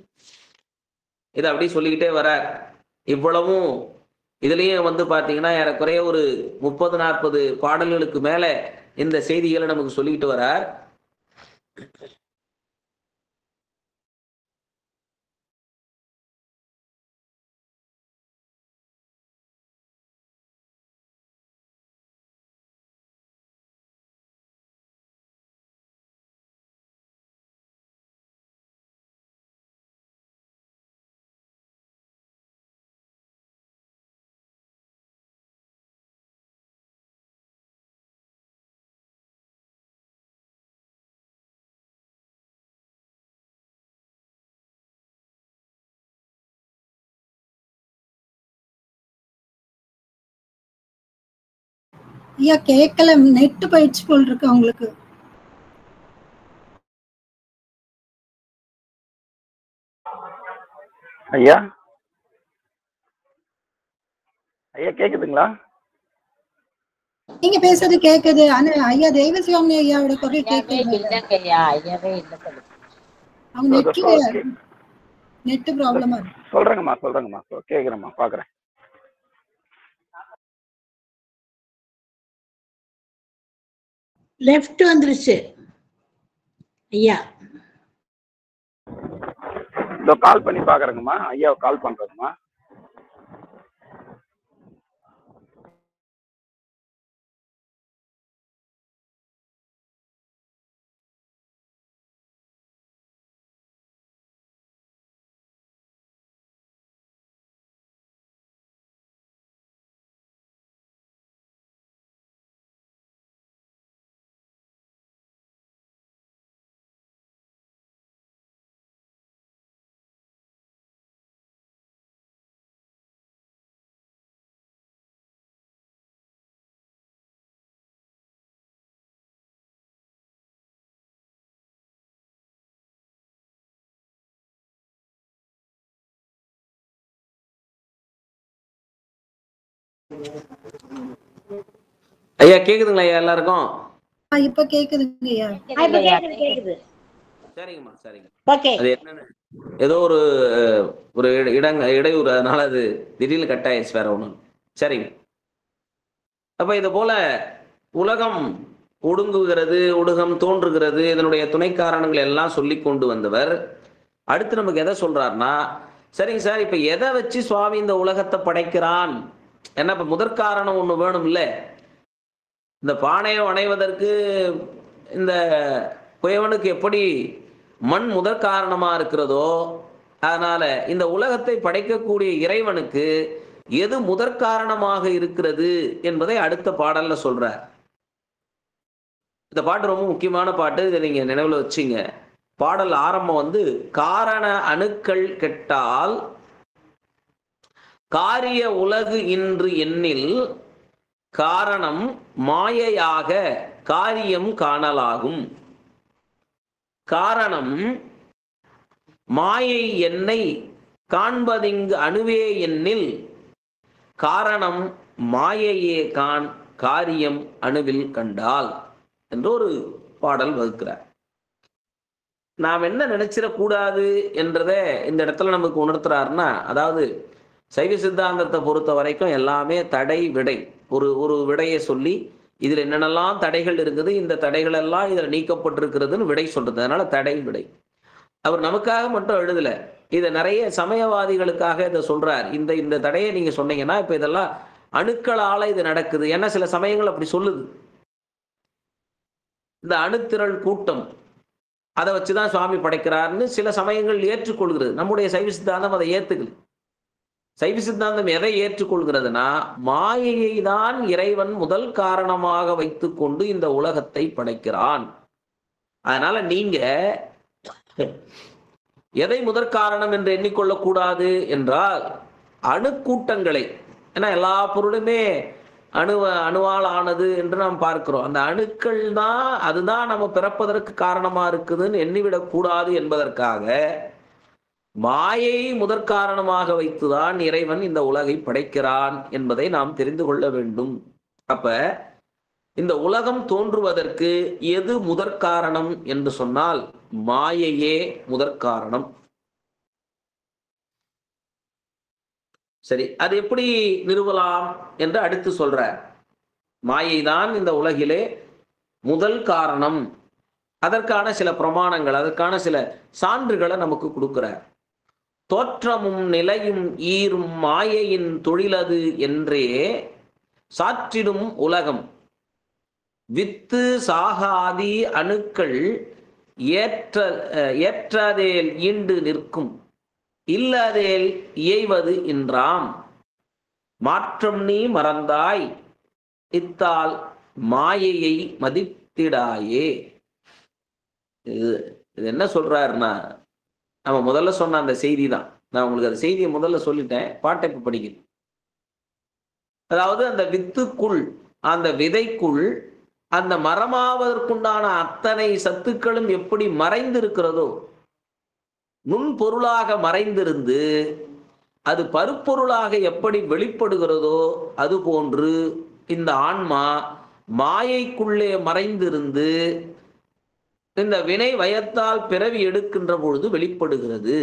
இதை அப்படி சொல்லிக்கிட்டே வர இவ்வளவும் இதுலயும் வந்து பாத்தீங்கன்னா ஏறக்குறைய ஒரு 30-40 பாடல்களுக்கு மேல இந்த செய்திகளை நமக்கு சொல்லிக்கிட்டு வரார். ஐயா கேட்கல, நெட் போயிடுச்சு போல் இருக்கு உங்களுக்கு. ஐயா ஐயா கேக்குதுங்களா? நீங்க பேசுறது கேக்குது. ஆனா ஐயா தெய்வசிவாமி ஐயாவோட குரல் ஐயாவே கேட்கல. இல்லைங்கய்யா, ஐயாவே இல்லை சொல்லுங்க. அவங்க நெட் ப்ராப்ளமா இருக்கு. சொல்றேங்கம்மா கேக்குறேம்மா, பாக்குறேன். லெஃப்ட் வந்துருச்சு ஐயா. இதோ கால் பண்ணி பாக்குறேங்கம்மா, ஐயாவை கால் பண்றேங்கம்மா. ஐயா கேக்குதுங்களா ஐயா எல்லாருக்கும்? இப்ப கேக்குதுங்க ஐயா. கேக்குது. சரிங்கம்மா சரிங்க. ஓகே. அது என்னன்னு ஏதோ ஒரு இடையூறு, அதனால அது திடீர்னு கட் ஆயிடுச்சு, வேற ஒண்ணும். சரிங்க. அப்ப இது போல உலகம் ஒடுங்குகிறது, உலகம் தோன்றுகிறது, இதனுடைய துணை காரணங்கள் எல்லாம் சொல்லி கொண்டு வந்தவர் அடுத்து நமக்கு எதை சொல்றாருன்னா, சரிங்க சார், இப்ப எதை வச்சு சுவாமி இந்த உலகத்தை படைக்கிறான்? ஏன்னா இப்ப முதற்காரணம் ஒண்ணு வேணும் இல்ல. இந்த பானையை அணைவதற்கு இந்த குயவனுக்கு எப்படி மண் முதற் காரணமா இருக்கிறதோ, அதனால இந்த உலகத்தை படைக்கக்கூடிய இறைவனுக்கு எது முதற் காரணமாக இருக்கிறது என்பதை அடுத்த பாடல்ல சொல்றார். இந்த பாட்டு ரொம்ப முக்கியமான பாட்டு, இதை நீங்க நினைவுல வச்சுங்க. பாடல் ஆரம்பம் காரண அணுக்கள் கெட்டால் காரிய உலகு இன்று எண்ணில் காரணம் மாயையாக காரியம் காணலாகும். காரணம் மாயை என்னை காண்பதிங்கு அணுவே எண்ணில் காரணம் மாயையே காரியம் அணுவில் கண்டால் என்று ஒரு பாடல் வகுக்கிறார். நாம் என்ன நினைச்சிடக்கூடாது என்றதை இந்த இடத்துல நமக்கு உணர்த்துறாருன்னா, அதாவது சைவ சித்தாந்தத்தை பொறுத்த வரைக்கும் எல்லாமே தடை விடை. ஒரு விடையை சொல்லி இதுல என்னென்னலாம் தடைகள் இருக்குது, இந்த தடைகள் எல்லாம் இதுல நீக்கப்பட்டிருக்கிறதுன்னு விடை சொல்றது. அதனால தடை விடை. அவர் நமக்காக மட்டும் எழுதல, இதை நிறைய சமயவாதிகளுக்காக இதை சொல்றார். இந்த தடையை நீங்க சொன்னீங்கன்னா இப்ப இதெல்லாம் அணுக்களால இது நடக்குது. ஏன்னா சில சமயங்கள் அப்படி சொல்லுது. இந்த அணுத்திரள் கூட்டம் அதை வச்சுதான் சுவாமி படைக்கிறார்னு சில சமயங்கள் ஏற்றுக்கொள்கிறது. நம்முடைய சைவ சித்தாந்தம் அதை ஏத்துக்கல. சைவ சித்தாந்தம் எதை ஏற்றுக்கொள்கிறதுனா, மாயையை தான் இறைவன் முதல் காரணமாக வைத்துக் கொண்டு இந்த உலகத்தை படைக்கிறான். அதனால நீங்க எதை முதற் காரணம் என்று எண்ணிக்கொள்ளக்கூடாது என்றால் அணுக்கூட்டங்களை, ஏன்னா எல்லா பொருளுமே அணுவால் ஆனது என்று நாம் பார்க்கிறோம். அந்த அணுக்கள் தான், அதுதான் நம்ம பிறப்பதற்கு காரணமா இருக்குதுன்னு எண்ணிவிடக் கூடாது என்பதற்காக மாயை முதற் காரணமாக வைத்துதான் இறைவன் இந்த உலகை படைக்கிறான் என்பதை நாம் தெரிந்து கொள்ள வேண்டும். அப்ப இந்த உலகம் தோன்றுவதற்கு எது முதற் காரணம் என்று சொன்னால் மாயையே முதற் காரணம். சரி, அது எப்படி நிறுவலாம் என்று அடுத்து சொல்ற. மாயைதான் இந்த உலகிலே முதல் காரணம். அதற்கான சில பிரமாணங்கள், அதற்கான சில சான்றுகளை நமக்கு கொடுக்கிறார். தோற்றமும் நிலையும் ஈரும் மாயையின் தொழிலது என்றே சாற்றிடும் உலகம் வித்து சாகாதி அணுக்கள் ஏற்றதேல் ஈண்டு நிற்கும் இல்லதேல் இயைவது இன்றாம் மாற்றம் நீ மறந்தாய் இத்தால் மாயையை மதித்திடாயே. இது என்ன சொல்றாருன்னா, நம்ம முதல்ல சொன்ன அந்த செய்தி தான். நான் உங்களுக்கு அந்த செய்தியை முதல்ல சொல்லிட்டேன், பாட்டை இப்ப படிக்கிறேன். அதாவது அந்த வித்துக்குள், அந்த விதைக்குள் அந்த மரமாவதற்குண்டான அத்தனை சத்துக்களும் எப்படி மறைந்திருக்கிறதோ, நுண்பொருளாக மறைந்திருந்து அது பருப்பொருளாக எப்படி வெளிப்படுகிறதோ, அது போன்று இந்த ஆன்மா மாயைக்குள்ளே மறைந்திருந்து இந்த வினை வயத்தால் பிறவி எடுக்கின்ற பொழுது வெளிப்படுகிறது.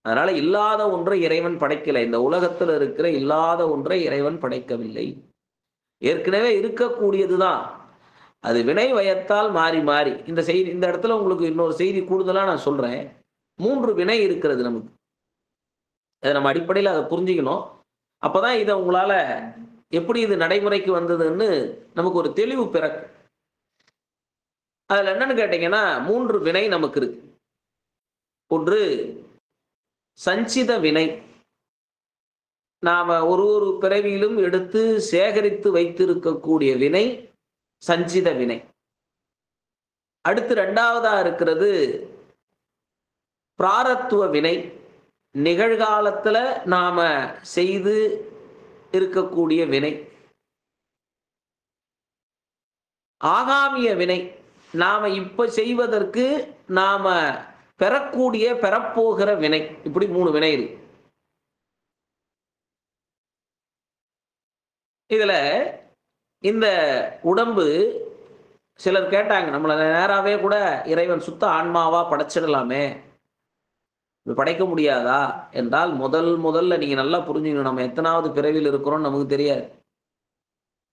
அதனால இல்லாத ஒன்றை இறைவன் படைக்கலை. இந்த உலகத்தில் இருக்கிற இல்லாத ஒன்றை இறைவன் படைக்கவில்லை. ஏற்கனவே இருக்கக்கூடியதுதான். அது வினை வயத்தால் மாறி மாறி இந்த செய்தி, இந்த இடத்துல உங்களுக்கு இன்னொரு செய்தி கூடுதலா நான் சொல்றேன். 3 வினை இருக்கிறது நமக்கு. அதை நம்ம அடிப்படையில் அதை புரிஞ்சுக்கணும். அப்பதான் இதை உங்களால எப்படி இது நடைமுறைக்கு வந்ததுன்னு நமக்கு ஒரு தெளிவு பிறக்கும். அதுல என்னன்னு கேட்டீங்கன்னா 3 வினை நமக்கு இருக்கு. ஒன்று சஞ்சித வினை, நாம ஒரு ஒரு பிறவியிலும் எடுத்து சேகரித்து வைத்திருக்கக்கூடிய வினை சஞ்சித வினை. அடுத்து 2வதா இருக்கிறது பிராரத்துவ வினை, நிகழ்காலத்துல நாம செய்து இருக்கக்கூடிய வினை. ஆகாமிய வினை, நாம இப்ப செய்வதற்கு நாம பெறக்கூடிய பெறப்போகிற வினை. இப்படி 3 வினை இருக்கு. இதுல இந்த உடம்பு, சிலர் கேட்டாங்க, நம்மளை நேராவே கூட இறைவன் சுத்த ஆன்மாவா படைச்சிடலாமே, படைக்க முடியாதா என்றால், முதல்ல நீங்க நல்லா புரிஞ்சுக்கணும், நம்ம எத்தனாவது பிறவியில் இருக்கிறோம் நமக்கு தெரியாது.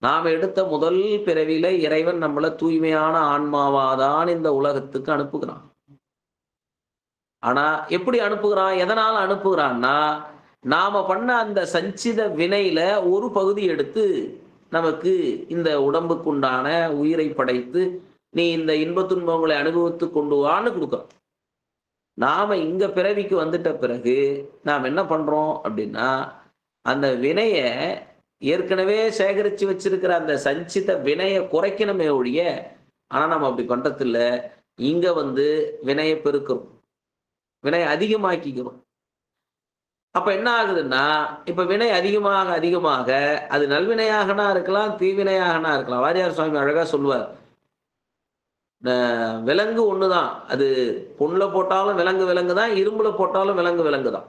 நாம எடுத்த முதல் பிறவியில இறைவன் நம்மளை தூய்மையான ஆன்மாவாதான் இந்த உலகத்துக்கு அனுப்புகிறான். ஆனா எப்படி அனுப்புகிறான், எதனால அனுப்புகிறான்னா, நாம பண்ண அந்த சஞ்சித வினையில ஒரு பகுதி எடுத்து நமக்கு இந்த உடம்புக்கு உண்டான உயிரை படைத்து நீ இந்த இன்ப துன்பங்களை அனுபவித்து கொண்டு வான்னு கொடுக்குறோம். நாம இங்க பிறவிக்கு வந்துட்ட பிறகு நாம் என்ன பண்றோம் அப்படின்னா, அந்த வினைய ஏற்கனவே சேகரித்து வச்சிருக்கிற அந்த சஞ்சித வினையை குறைக்கணுமே ஒழிய, ஆனா நம்ம அப்படி பண்றது இல்லை. இங்க வினையை பெருக்கிறோம், வினை அதிகமாக்கிக்கிறோம். அப்ப என்ன ஆகுதுன்னா, இப்ப வினை அதிகமாக அதிகமாக அது நல்வினையாகனா இருக்கலாம், தீவினையாகனா இருக்கலாம். வாரியார் சுவாமி அழகா சொல்லுவார், விலங்கு ஒண்ணுதான், அது பொண்ணுல போட்டாலும் விலங்கு தான், இரும்புல போட்டாலும் விலங்கு தான்.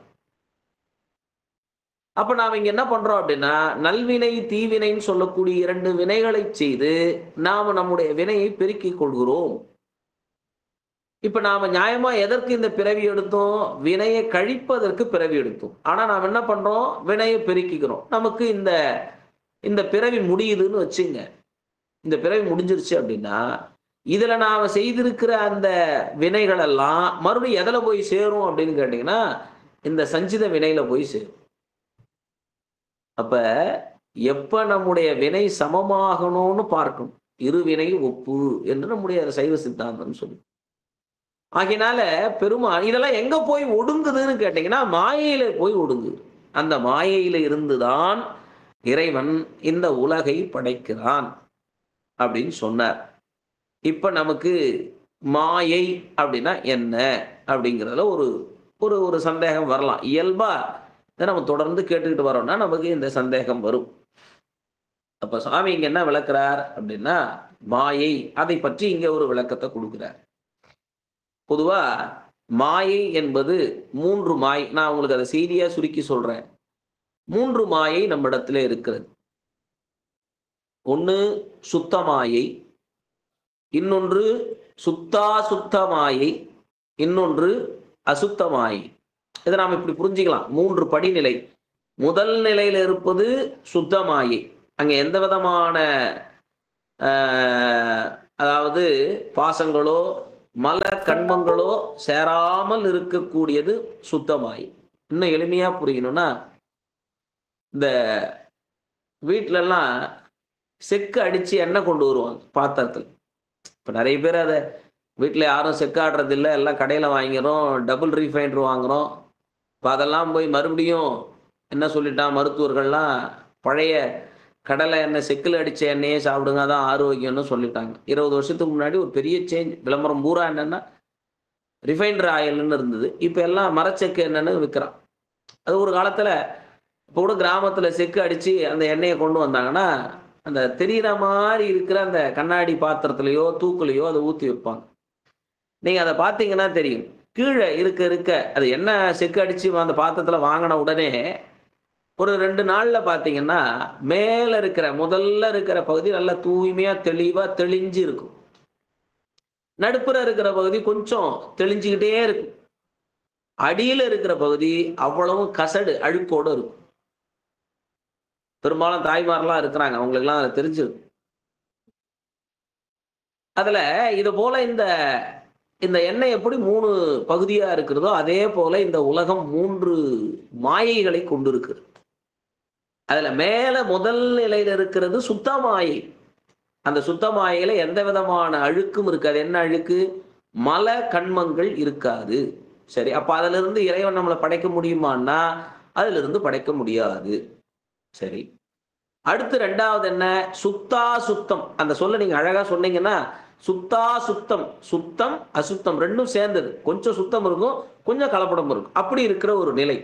அப்ப நாம இங்க என்ன பண்றோம் அப்படின்னா, நல்வினை தீவினைன்னு சொல்லக்கூடிய 2 வினைகளை செய்து நாம நம்முடைய வினையை பெருக்கிக் கொள்கிறோம். இப்ப நாம நியாயமா எதற்கு இந்த பிறவி எடுத்தோம், வினையை கழிப்பதற்கு பிறவி எடுத்தோம். ஆனா நாம் என்ன பண்றோம், வினையை பெருக்கிக்கிறோம். நமக்கு இந்த பிறவி முடியுதுன்னு வச்சுங்க, இந்த பிறவி முடிஞ்சிருச்சு அப்படின்னா, இதுல நாம செய்திருக்கிற அந்த வினைகள் எல்லாம் மறுபடியும் எதுல போய் சேரும் அப்படின்னு கேட்டீங்கன்னா, இந்த சஞ்சித வினையில போய் சேரும். அப்ப எப்ப நம்முடைய வினை சமமாகணும்னு பார்க்கணும். இரு வினை ஒப்பு என்று நம்முடைய சைவ சித்தாந்தம் சொல்லு. ஆகினால பெருமான் இதெல்லாம் எங்க போய் ஒடுங்குதுன்னு கேட்டீங்கன்னா, மாயையில போய் ஒடுங்குது. அந்த மாயையில இருந்துதான் இறைவன் இந்த உலகை படைக்கிறான் அப்படின்னு சொன்னார். இப்ப நமக்கு மாயை அப்படின்னா என்ன அப்படிங்கிறதுல ஒரு சந்தேகம் வரலாம். இயல்பா இதை நம்ம தொடர்ந்து கேட்டுக்கிட்டு வரோம்னா நமக்கு இந்த சந்தேகம் வரும். அப்ப சுவாமி இங்க என்ன விளக்குறார் அப்படின்னா, மாயை, அதை பற்றி இங்க ஒரு விளக்கத்தை கொடுக்கிறார். பொதுவா மாயை என்பது 3 மாயை. நான் உங்களுக்கு அதை செய்தியா சுருக்கி சொல்றேன். 3 மாயை நம்ம இடத்துல இருக்கிறது. ஒண்ணு சுத்த மாயை, இன்னொன்று சுத்த மாயை, இன்னொன்று அசுத்த மாயை. இதை நாம் இப்படி புரிஞ்சுக்கலாம். 3 படிநிலை. முதல் நிலையில இருப்பது சுத்த மாயை. அங்க எந்த விதமான அதாவது பாசங்களோ மல கண்மங்களோ சேராமல் இருக்கக்கூடியது சுத்தமாய். இன்னும் எளிமையா புரியணும்னா, இந்த வீட்டுல எல்லாம் செக்கு அடிச்சு எண்ணெய் கொண்டு வருவாங்க பாத்திரத்தில். இப்ப நிறைய பேர் அதை வீட்டுல யாரும் செக்கு ஆடுறது இல்லை, எல்லாம் கடையில வாங்கிறோம், டபுள் ரீஃபைண்டர் வாங்குறோம். இப்போ அதெல்லாம் போய் மறுபடியும் என்ன சொல்லிட்டான் மருத்துவர்கள்லாம், பழைய கடலை எண்ணெய் செக்கில் அடித்த எண்ணெயே சாப்பிடுங்க, அதான் ஆரோக்கியம்னு சொல்லிட்டாங்க. 20 வருஷத்துக்கு முன்னாடி ஒரு பெரிய சேஞ்ச். விளம்பரம் பூரா என்னன்னா ரிஃபைண்டர் ஆயில்னு இருந்தது. இப்போ எல்லாம் மரச்செக்கு எண்ணெய்னு விற்கிறான். அது ஒரு காலத்தில் இப்போ கூட கிராமத்தில் செக்கு அடித்து அந்த எண்ணெயை கொண்டு வந்தாங்கன்னா, அந்த தெரிகிற மாதிரி இருக்கிற அந்த கண்ணாடி பாத்திரத்துலையோ தூக்குலையோ அதை ஊற்றி வைப்பாங்க. நீங்கள் அதை பார்த்தீங்கன்னா தெரியும், கீழே இருக்க அது என்ன செக்கு அடித்து அந்த பாத்திரத்தில் வாங்கின உடனே ஒரு 2 நாள்ல பாத்தீங்கன்னா மேல இருக்கிற முதல்ல இருக்கிற பகுதி நல்லா தூய்மையா தெளிவா தெளிஞ்சு இருக்கும். நடுப்புற இருக்கிற பகுதி கொஞ்சம் தெளிஞ்சுக்கிட்டே இருக்கும். அடியில இருக்கிற பகுதி அவ்வளவு கசடு அழுக்கோடு இருக்கும். பெரும்பாலும் தாய்மாரெல்லாம் இருக்கிறாங்க, அவங்களுக்கெல்லாம் அதை தெரிஞ்சிருக்கும். அதுல இது போல இந்த இந்த எண்ணெய் எப்படி 3 பகுதியா இருக்கிறதோ அதே போல இந்த உலகம் 3 மாயைகளை கொண்டிருக்கு. அதுல மேல முதல் நிலையில இருக்கிறது சுத்த மாயை. அந்த சுத்த மாயையில எந்த விதமான அழுக்கும் இருக்காது. என்ன அழுக்கு? மல கண்மங்கள் இருக்காது. சரி, அப்ப அதுல இருந்து இறைவன் நம்மளை படைக்க முடியுமான்னா அதுல இருந்து படைக்க முடியாது. சரி, அடுத்து 2வது என்ன? சுத்தா சுத்தம். அந்த சொல்ல நீங்க அழகா சொன்னீங்கன்னா சுத்தா சுத்தம், சுத்தம் அசுத்தம் ரெண்டும் சேர்ந்தது. கொஞ்சம் சுத்தம் இருக்கும், கொஞ்சம் கலப்படம் இருக்கும், அப்படி இருக்கிற ஒரு நிலை.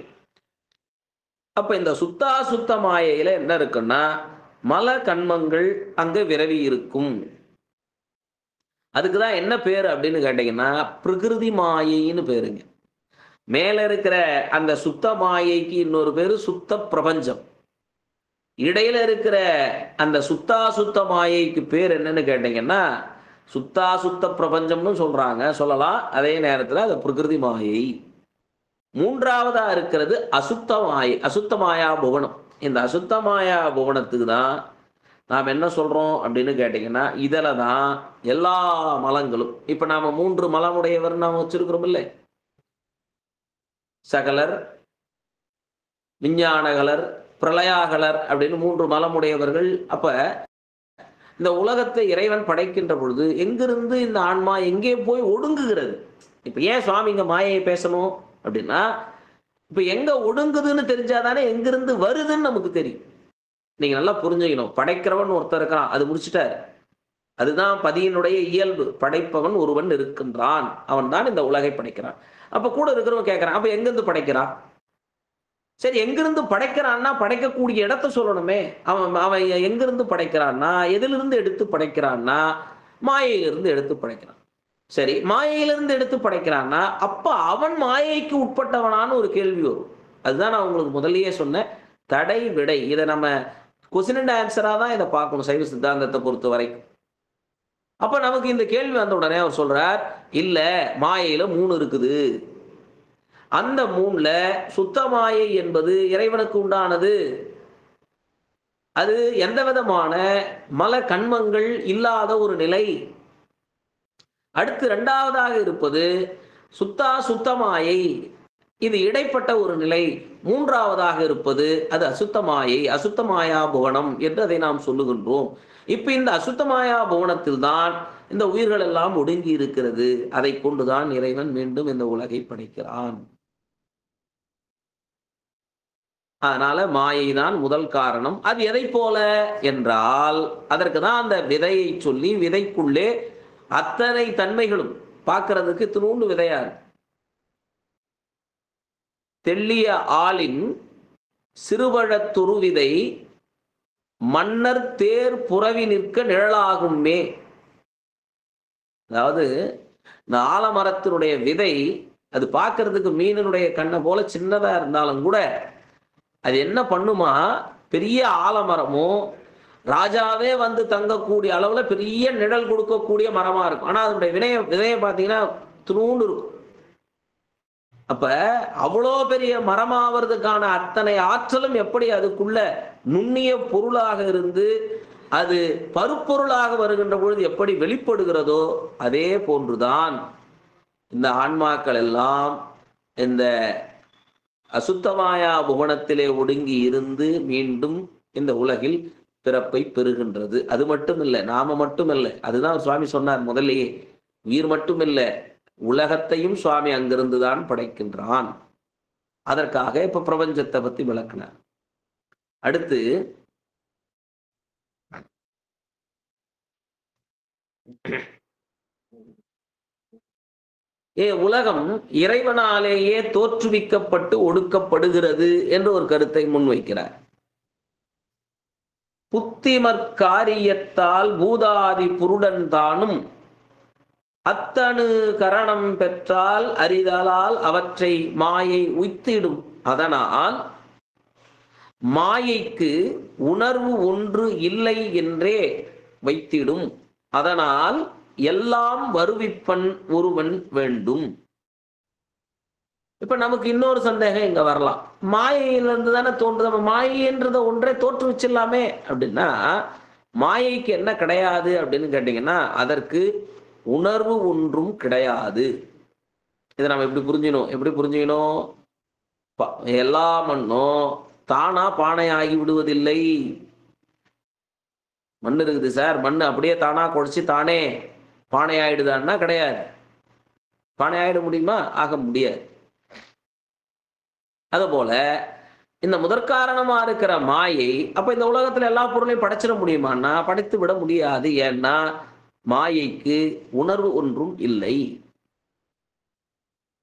அப்ப இந்த சுத்தா சுத்த மாயையில என்ன இருக்குன்னா மல கண்மங்கள் அங்க விரவி இருக்கும். அதுக்குதான் என்ன பேரு அப்படின்னு கேட்டீங்கன்னா பிரகிருதி மாயைன்னு பேருங்க. மேல இருக்கிற அந்த சுத்த மாயைக்கு இன்னொரு பேரு சுத்த பிரபஞ்சம். இடையில இருக்கிற அந்த சுத்தா சுத்த மாயைக்கு பேர் என்னன்னு கேட்டீங்கன்னா சுத்தா சுத்த பிரபஞ்சம்னு சொல்றாங்க, சொல்லலாம். அதே நேரத்துல அது பிரகிருதி மாயை. 3வதா இருக்கிறது அசுத்த மாயை, அசுத்த மாயா புவனம். இந்த அசுத்த மாயா புவனத்துக்கு தான் நாம் என்ன சொல்றோம் அப்படின்னு கேட்டீங்கன்னா இதுல தான் எல்லா மலங்களும். இப்ப நாம 3 மலமுடையவர் நாம வச்சிருக்கிறோம் இல்லை? சகலர், விஞ்ஞானகலர், பிரளயாகலர் அப்படின்னு 3 மலமுடையவர்கள். அப்ப இந்த உலகத்தை இறைவன் படைக்கின்ற பொழுது எங்கிருந்து இந்த ஆன்மா எங்கே போய் ஒடுங்குகிறது? இப்ப ஏன் சுவாமி இங்க மாயையை பேசணும் அப்படின்னா இப்ப எங்க ஒடுங்குதுன்னு தெரிஞ்சாதானே எங்கிருந்து வருதுன்னு நமக்கு தெரியும். நீங்க நல்லா புரிஞ்சுக்கணும். படைக்கிறவன் ஒருத்தர் இருக்கிறான், அது முடிச்சுட்டாரு. அதுதான் பதியினுடைய இயல்பு. படைப்பவன் ஒருவன் இருக்கின்றான், அவன் தான் இந்த உலகை படைக்கிறான். அப்ப கூட இருக்கிறவன் கேட்கிறான், அப்ப எங்கிருந்து படைக்கிறான்? சரி, எங்கிருந்து படைக்கிறான்னா படைக்கக்கூடிய இடத்த சொல்லணுமே. அவன் எங்கிருந்து படைக்கிறான்னா எதிலிருந்து எடுத்து படைக்கிறான்னா மாயையிலிருந்து எடுத்து படைக்கிறான். சரி, மாயையிலிருந்து எடுத்து படைக்கிறான்னா அப்ப அவன் மாயைக்கு உட்பட்டவனான்னு ஒரு கேள்வி வரும். அதுதான் நான் உங்களுக்கு முதல்லயே சொன்னேன், தடை விடை. இதை நம்ம கொஸ்டின் அண்ட் ஆன்சரா தான் இதை பார்க்கணும் சைவ சித்தாந்தத்தை பொறுத்த வரைக்கும். அப்ப நமக்கு இந்த கேள்வி வந்த உடனே அவர் சொல்றார், இல்ல மாயையில 3 இருக்குது. அந்த 3ல சுத்த மாயை என்பது இறைவனுக்கு உண்டானது. அது எந்த விதமான மல கண்மங்கள் இல்லாத ஒரு நிலை. அடுத்து 2வதாக இருப்பது சுத்தா சுத்தமாயை, இது இடைப்பட்ட ஒரு நிலை. 3வதாக இருப்பது அது அசுத்தமாயை, அசுத்தமாயா புவனம் என்று அதை நாம் சொல்லுகின்றோம். இப்ப இந்த அசுத்தமாயா புவனத்தில் தான் இந்த உயிர்கள் எல்லாம் ஒடுங்கி இருக்கிறது. அதை கொண்டுதான் இறைவன் மீண்டும் இந்த உலகை படைக்கிறான். அதனால மாயை தான் முதல் காரணம். அது எதை போல என்றால் அதற்கு தான் அந்த விதையை சொல்லி, விதைக்குள்ளே அத்தனை தன்மைகளும் பார்க்கிறதுக்கு திருண்டு விதையா இருக்கு. தெள்ளிய ஆளின் சிறுபழத்துரு விதை மன்னர் தேர் புறவி நிற்க நிழலாகுமே. அதாவது இந்த ஆலமரத்தினுடைய விதை அது பார்க்கறதுக்கு மீனினுடைய கண்ணை போல சின்னதா இருந்தாலும் கூட அது என்ன பண்ணுமா, பெரிய ஆலமரமும் ராஜாவே வந்து தங்கக்கூடிய அளவுல பெரிய நிழல் கொடுக்கக்கூடிய மரமா இருக்கும். ஆனா அதனுடைய விதையை பார்த்தீங்கன்னா துணூண்டு இருக்கும். அப்ப அவ்வளோ பெரிய மரமாவதுக்கான அத்தனை ஆற்றலும் எப்படி அதுக்குள்ள நுண்ணிய பொருளாக இருந்து அது பருப்பொருளாக வருகின்ற பொழுது எப்படி வெளிப்படுகிறதோ அதே போன்றுதான் இந்த ஆன்மாக்கள் எல்லாம் இந்த அசுத்தமாயா புவனத்திலே ஒடுங்கி இருந்து மீண்டும் இந்த உலகில் பிறப்பை பெறுகின்றது. அது மட்டும் இல்லை, நாம மட்டும் இல்லை, அதுதான் சுவாமி சொன்னார் முதல்லயே, உயிர் மட்டும் இல்லை உலகத்தையும் சுவாமி அங்கிருந்துதான் படைக்கின்றான். அதற்காக இப்ப பிரபஞ்சத்தை பத்தி விளக்கினார். அடுத்து உலகம் இறைவனாலேயே தோற்றுவிக்கப்பட்டு ஒடுக்கப்படுகிறது என்று ஒரு கருத்தை முன்வைக்கிறார். புத்திமற்காரியத்தால் பூதாதி புருடன் தானும் அத்தனு கரணம் பெற்றால் அறிதலால் அவற்றை மாயை உய்த்திடும். அதனால் மாயைக்கு உணர்வு ஒன்று இல்லை என்றே வைத்திடும். அதனால் எல்லாம் வருவிப்பன் ஒருவன் வேண்டும். இப்ப நமக்கு இன்னொரு சந்தேகம் இங்க வரலாம். மாயையிலிருந்து தானே தோன்றுது, நம்ம மாயைன்றத ஒன்றே தோற்றுவிச்சிடலாமே அப்படின்னா, மாயைக்கு என்ன கிடையாது அப்படின்னு கேட்டீங்கன்னா, அதற்கு உணர்வு ஒன்றும் கிடையாது. இதை நம்ம எப்படி புரிஞ்சுக்கணும்? எல்லா மண்ணும் தானா பானை ஆகி விடுவதில்லை. மண் இருக்குது சார், மண் அப்படியே தானா குழைச்சி தானே பானை ஆயிடுதான்னா கிடையாது. பானை ஆயிட முடியுமா? ஆக முடியாது. அதுபோல இந்த முதற்காரணமா இருக்கிற மாயை அப்ப இந்த உலகத்துல எல்லா பொருளையும் படைச்சிட முடியுமான்னா படைத்து விட முடியாது. ஏன்னா மாயைக்கு உணர்வு ஒன்றும் இல்லை.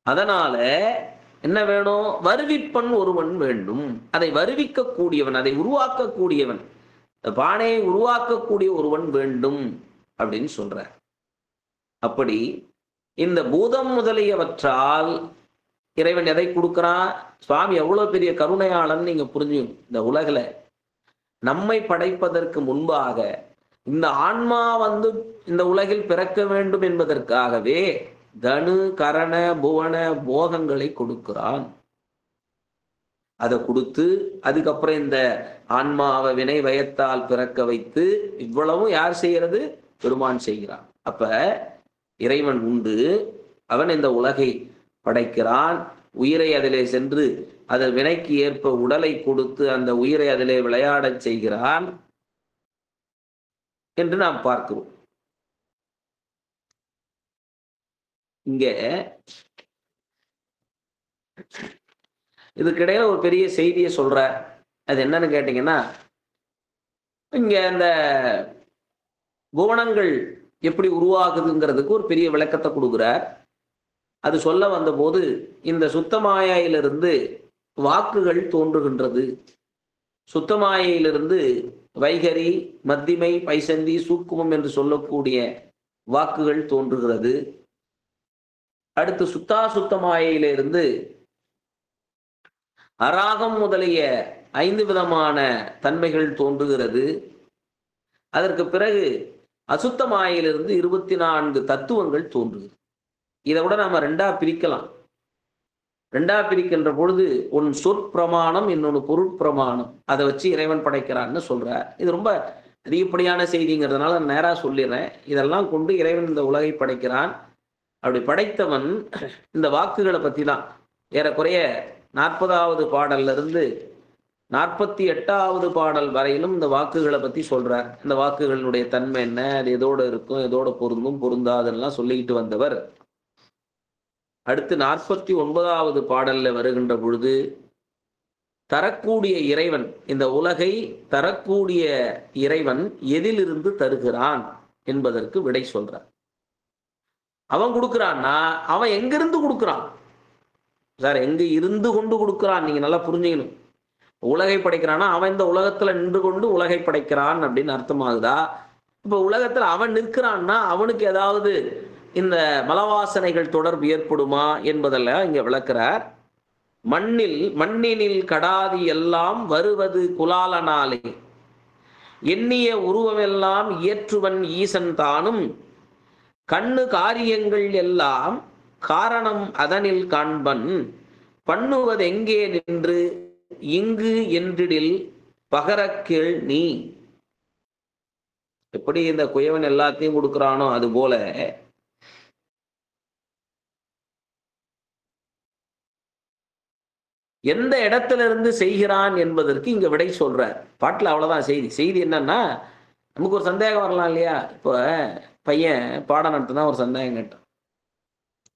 அதனால என்ன வேணும்? வருவிப்பன் ஒருவன் வேண்டும். அதை வருவிக்க கூடியவன், அதை உருவாக்கக்கூடியவன், பானையை உருவாக்கக்கூடிய ஒருவன் வேண்டும் அப்படின்னு சொல்ற. அப்படி இந்த பூதம் முதலியவற்றால் இறைவன் எதை கொடுக்கிறான்? சுவாமி எவ்வளவு பெரிய கருணையாளன் நீங்க புரிஞ்சுக்கணும். இந்த உலகில நம்மை படைப்பதற்கு முன்பாக இந்த ஆன்மா இந்த உலகில் பிறக்க வேண்டும் என்பதற்காகவே தனு கரண புவன போகங்களை கொடுக்கிறான். அதை கொடுத்து அதுக்கப்புறம் இந்த ஆன்மாவை வினை வயத்தால் பிறக்க வைத்து இவ்வளவும் யார் செய்யறது? பெருமான் செய்கிறான். அப்ப இறைவன் உண்டு, அவன் இந்த உலகை படைக்கிறான். உயிரை அதிலே சென்று அதன் வினைக்கு ஏற்ப உடலை கொடுத்து அந்த உயிரை அதிலே விளையாடச் செய்கிறான் என்று நாம் பார்க்கிறோம். இங்க இதுக்கிடையில ஒரு பெரிய செய்தியை சொல்ற. அது என்னன்னு கேட்டீங்கன்னா, இங்க இந்த புவனங்கள் எப்படி உருவாகுதுங்கிறதுக்கு ஒரு பெரிய விளக்கத்தை கொடுக்குறார். அது சொல்ல வந்தபோது இந்த சுத்தமாயிலிருந்து வாக்குகள் தோன்றுகின்றது. சுத்தமாயிலிருந்து வைகரி, மத்திமை, பைசந்தி, சூக்குமம் என்று சொல்லக்கூடிய வாக்குகள் தோன்றுகிறது. அடுத்து சுத்தாசுத்தமாயிலிருந்து அராகம் முதலிய 5 விதமான தன்மைகள் தோன்றுகிறது. அதற்கு பிறகு அசுத்தமாயிலிருந்து 24 தத்துவங்கள் தோன்றுகிறது. இதை விட நாம 2ஆ பிரிக்கலாம். 2ஆ பிரிக்கின்ற பொழுது ஒன் சொற்பிரமாணம், இன்னொன்று பொருட்பிரமாணம். அதை வச்சு இறைவன் படைக்கிறான்னு சொல்ற. இது ரொம்ப அதிகப்படியான செய்திங்கிறதுனால நேரா சொல்லிடுறேன். இதெல்லாம் கொண்டு இறைவன் இந்த உலகை படைக்கிறான். அப்படி படைத்தவன் இந்த வாக்குகளை பத்தி தான் ஏறக்குறைய 40வது பாடல்ல இருந்து 48வது பாடல் வரையிலும் இந்த வாக்குகளை பத்தி சொல்றார். இந்த வாக்குகளுடைய தன்மை என்ன, அது எதோட இருக்கும், எதோட பொருந்தும் பொருந்தாதெல்லாம் சொல்லிக்கிட்டு வந்தவர். அடுத்து 49வது பாடல்ல வருகின்ற பொழுது தரக்கூடிய இறைவன், இந்த உலகை தரக்கூடிய இறைவன் எதிலிருந்து தருகிறான் என்பதற்கு விடை சொல்றார். அவன் கொடுக்கிறான்னா அவன் எங்கிருந்து கொடுக்கிறான் சார்? எங்க இருந்து கொண்டு கொடுக்கிறான்? நீங்க நல்லா புரிஞ்சுக்கணும். உலகை படைக்கிறான்னா அவன் இந்த உலகத்துல நின்று கொண்டு உலகை படைக்கிறான் அப்படின்னு அர்த்தமாகுதா? இப்ப உலகத்துல அவன் நிற்கிறான்னா அவனுக்கு ஏதாவது இந்த மலவாசனைகள் தொடர்பு ஏற்படுமா என்பதெல்லாம் இங்க விளக்குறார். மண்ணினில் கடாதி எல்லாம் வருவது குலாலனாலே, எண்ணிய உருவமெல்லாம் இயற்றுவன் ஈசன் தானும், கண்ணு காரியங்கள் எல்லாம் காரணம் அதனில் காண்பன், பண்ணுவதெங்கே நின்று இங்கு என்றிடில் பகரக்கேள் நீ. எப்படி இந்த குயவன் எல்லாத்தையும் கொடுக்கிறானோ அது போல எந்த இடத்துல இருந்து செய்கிறான் என்பதற்கு இங்க விடை சொல்றார். பாட்டுல அவ்வளவுதான் செய்தி. செய்தி என்னன்னா, நமக்கு ஒரு சந்தேகம் வரலாம் இல்லையா? இப்போ பையன் பாடம் நடத்தினா ஒரு சந்தேகம் கேட்டான்.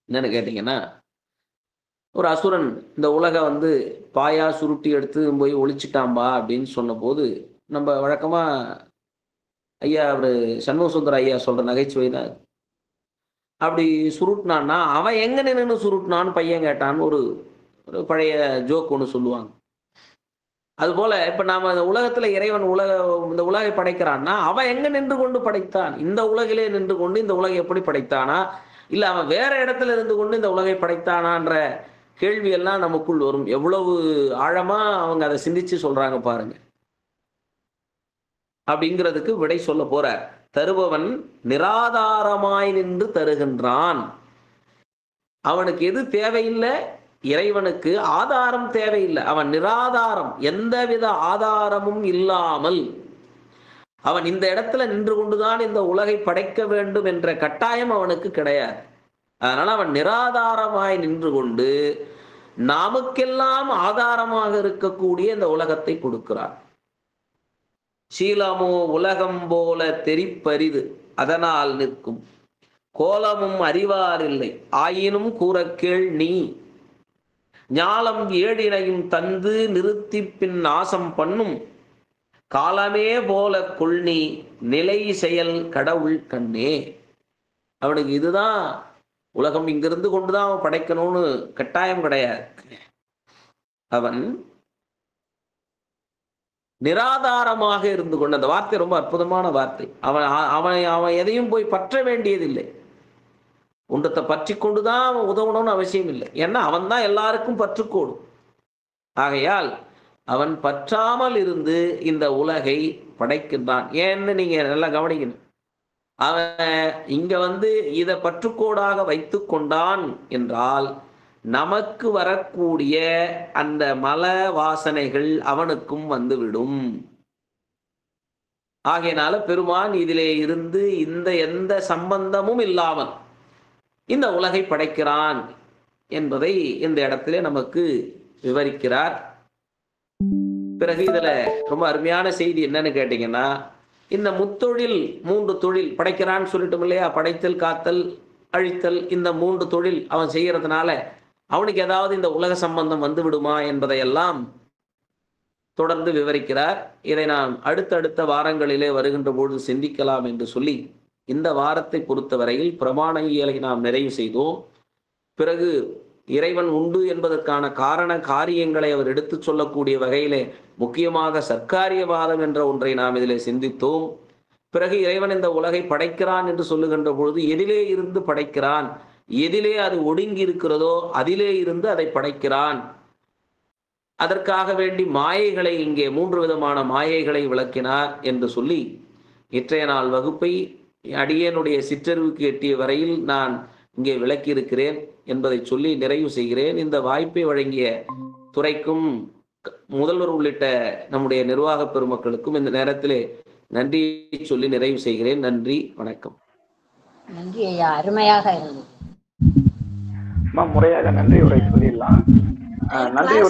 என்னன்னு கேட்டீங்கன்னா, ஒரு அசுரன் இந்த உலக பாயா சுருட்டி எடுத்து போய் ஒழிச்சிட்டாம்பா அப்படின்னு சொன்ன போது, நம்ம வழக்கமா ஐயா அவரு சண்முகசுந்தர ஐயா சொல்ற நகைச்சுவை தான். அப்படி சுருட்டினான்னா அவன் எங்க நின்று சுருட்டினான்னு பையன் கேட்டான்னு ஒரு பழைய ஜோக் ஒன்று சொல்லுவாங்க. அதுபோல இப்ப நாம இந்த உலகத்துல இறைவன் இந்த உலகை படைக்கிறான்னா அவன் எங்க நின்று கொண்டு படைத்தான்? இந்த உலகிலே நின்று கொண்டு இந்த உலகை எப்படி படைத்தானா, இல்ல அவன் வேற இடத்துல இருந்து கொண்டு இந்த உலகை படைத்தானான்ற கேள்வி எல்லாம் நமக்குள் வரும். எவ்வளவு ஆழமா அவங்க அதை சிந்திச்சு சொல்றாங்க பாருங்க. அப்படிங்கிறதுக்கு விடை சொல்ல போறார். தருபவன் நிராதாரமாய் நின்று தருகின்றான். அவனுக்கு எது தேவையில்லை? இறைவனுக்கு ஆதாரம் தேவையில்லை. அவன் நிராதாரம், எந்தவித ஆதாரமும் இல்லாமல் அவன் இந்த இடத்துல நின்று கொண்டுதான் இந்த உலகை படைக்க வேண்டும் என்ற கட்டாயம் அவனுக்கு கிடையாது. அதனால அவன் நிராதாரமாய் நின்று கொண்டு நமக்கெல்லாம் ஆதாரமாக இருக்கக்கூடிய இந்த உலகத்தை கொடுக்கிறான். சீலமோ உலகம் போல தெரிப்பரிது அதனால் நிற்கும் கோலமும் அறிவாரில்லை ஆயினும் கூறக்கேள் நீ ஞாலம் ஏழினையும் தந்து நிறுத்தி பின் நாசம் பண்ணும் காலமே போல கொள்நீ நிலை செயல் கடவுள் கண்ணே. அவனுக்கு இதுதான் உலகம், இங்கிருந்து கொண்டுதான் அவன் படைக்கணும்னு கட்டாயம் கிடையாது. அவன் நிராதாரமாக இருந்து கொண்டு, அந்த வார்த்தை ரொம்ப அற்புதமான வார்த்தை. அவன் அவன் அவன் எதையும் போய் பற்ற வேண்டியதில்லை. ஒன்றத்தை பற்றி கொண்டுதான் அவன் உதவணும்னு அவசியம் இல்லை. ஏன்னா அவன் தான் எல்லாருக்கும் பற்றுக்கோடு. ஆகையால் அவன் பற்றாமல் இருந்து இந்த உலகை படைக்கின்றான். ஏன்னு நீங்க நல்லா கவனிக்கணும். அவன் இங்க இதை பற்றுக்கோடாக வைத்து கொண்டான் என்றால் நமக்கு வரக்கூடிய அந்த மல வாசனைகள் அவனுக்கும் வந்துவிடும். ஆகையினால பெருமான் இதிலே இருந்து எந்த சம்பந்தமும் இல்லாமல் இந்த உலகை படைக்கிறான் என்பதை இந்த இடத்திலே நமக்கு விவரிக்கிறார். பிறகு இதுல ரொம்ப அருமையான செய்தி என்னன்னு கேட்டீங்கன்னா, இந்த முத்தொழில் 3 தொழில் படைக்கிறான்னு சொல்லிட்டோம் இல்லையா? படைத்தல், காத்தல், அழித்தல், இந்த 3 தொழில் அவன் செய்யறதுனால அவனுக்கு ஏதாவது இந்த உலக சம்பந்தம் வந்து விடுமா என்பதையெல்லாம் தொடர்ந்து விவரிக்கிறார். இதை நாம் அடுத்தடுத்த வாரங்களிலே வருகின்ற பொழுது சிந்திக்கலாம் என்று சொல்லி இந்த வாரத்தை பொறுத்தவரையில் பிரமாண இயலை நாம் நிறைவு செய்தோம். பிறகு இறைவன் உண்டு என்பதற்கான காரண காரியங்களை அவர் எடுத்து சொல்லக்கூடிய வகையிலே முக்கியமாக சர்க்காரியவாதம் என்ற ஒன்றை நாம் இதிலே சிந்தித்தோம். பிறகு இறைவன் இந்த உலகை படைக்கிறான் என்று சொல்லுகின்ற பொழுது எதிலே இருந்து படைக்கிறான், எதிலே அது ஒடுங்கி இருக்கிறதோ அதிலே இருந்து அதை படைக்கிறான். அதற்காக வேண்டி மாயைகளை, இங்கே 3 விதமான மாயைகளை விளக்கினார் என்று சொல்லி இன்றைய நாள் வகுப்பை அடியேனுடைய சிற்றறிவுக்கு எட்டிய வரையில் நான் இங்கே விளக்கி இருக்கிறேன் என்பதை சொல்லி நிறைவு செய்கிறேன். இந்த வாய்ப்பை வழங்கிய துறைக்கும் முதல்வர் உள்ளிட்ட நம்முடைய நிர்வாக பெருமக்களுக்கும் இந்த நேரத்திலே நன்றி சொல்லி நிறைவு செய்கிறேன். நன்றி, வணக்கம். நன்றி ஐயா, அருமையாக இருந்தது. முறையாக நன்றி உரை சொல்லிடலாம். நன்றி உரை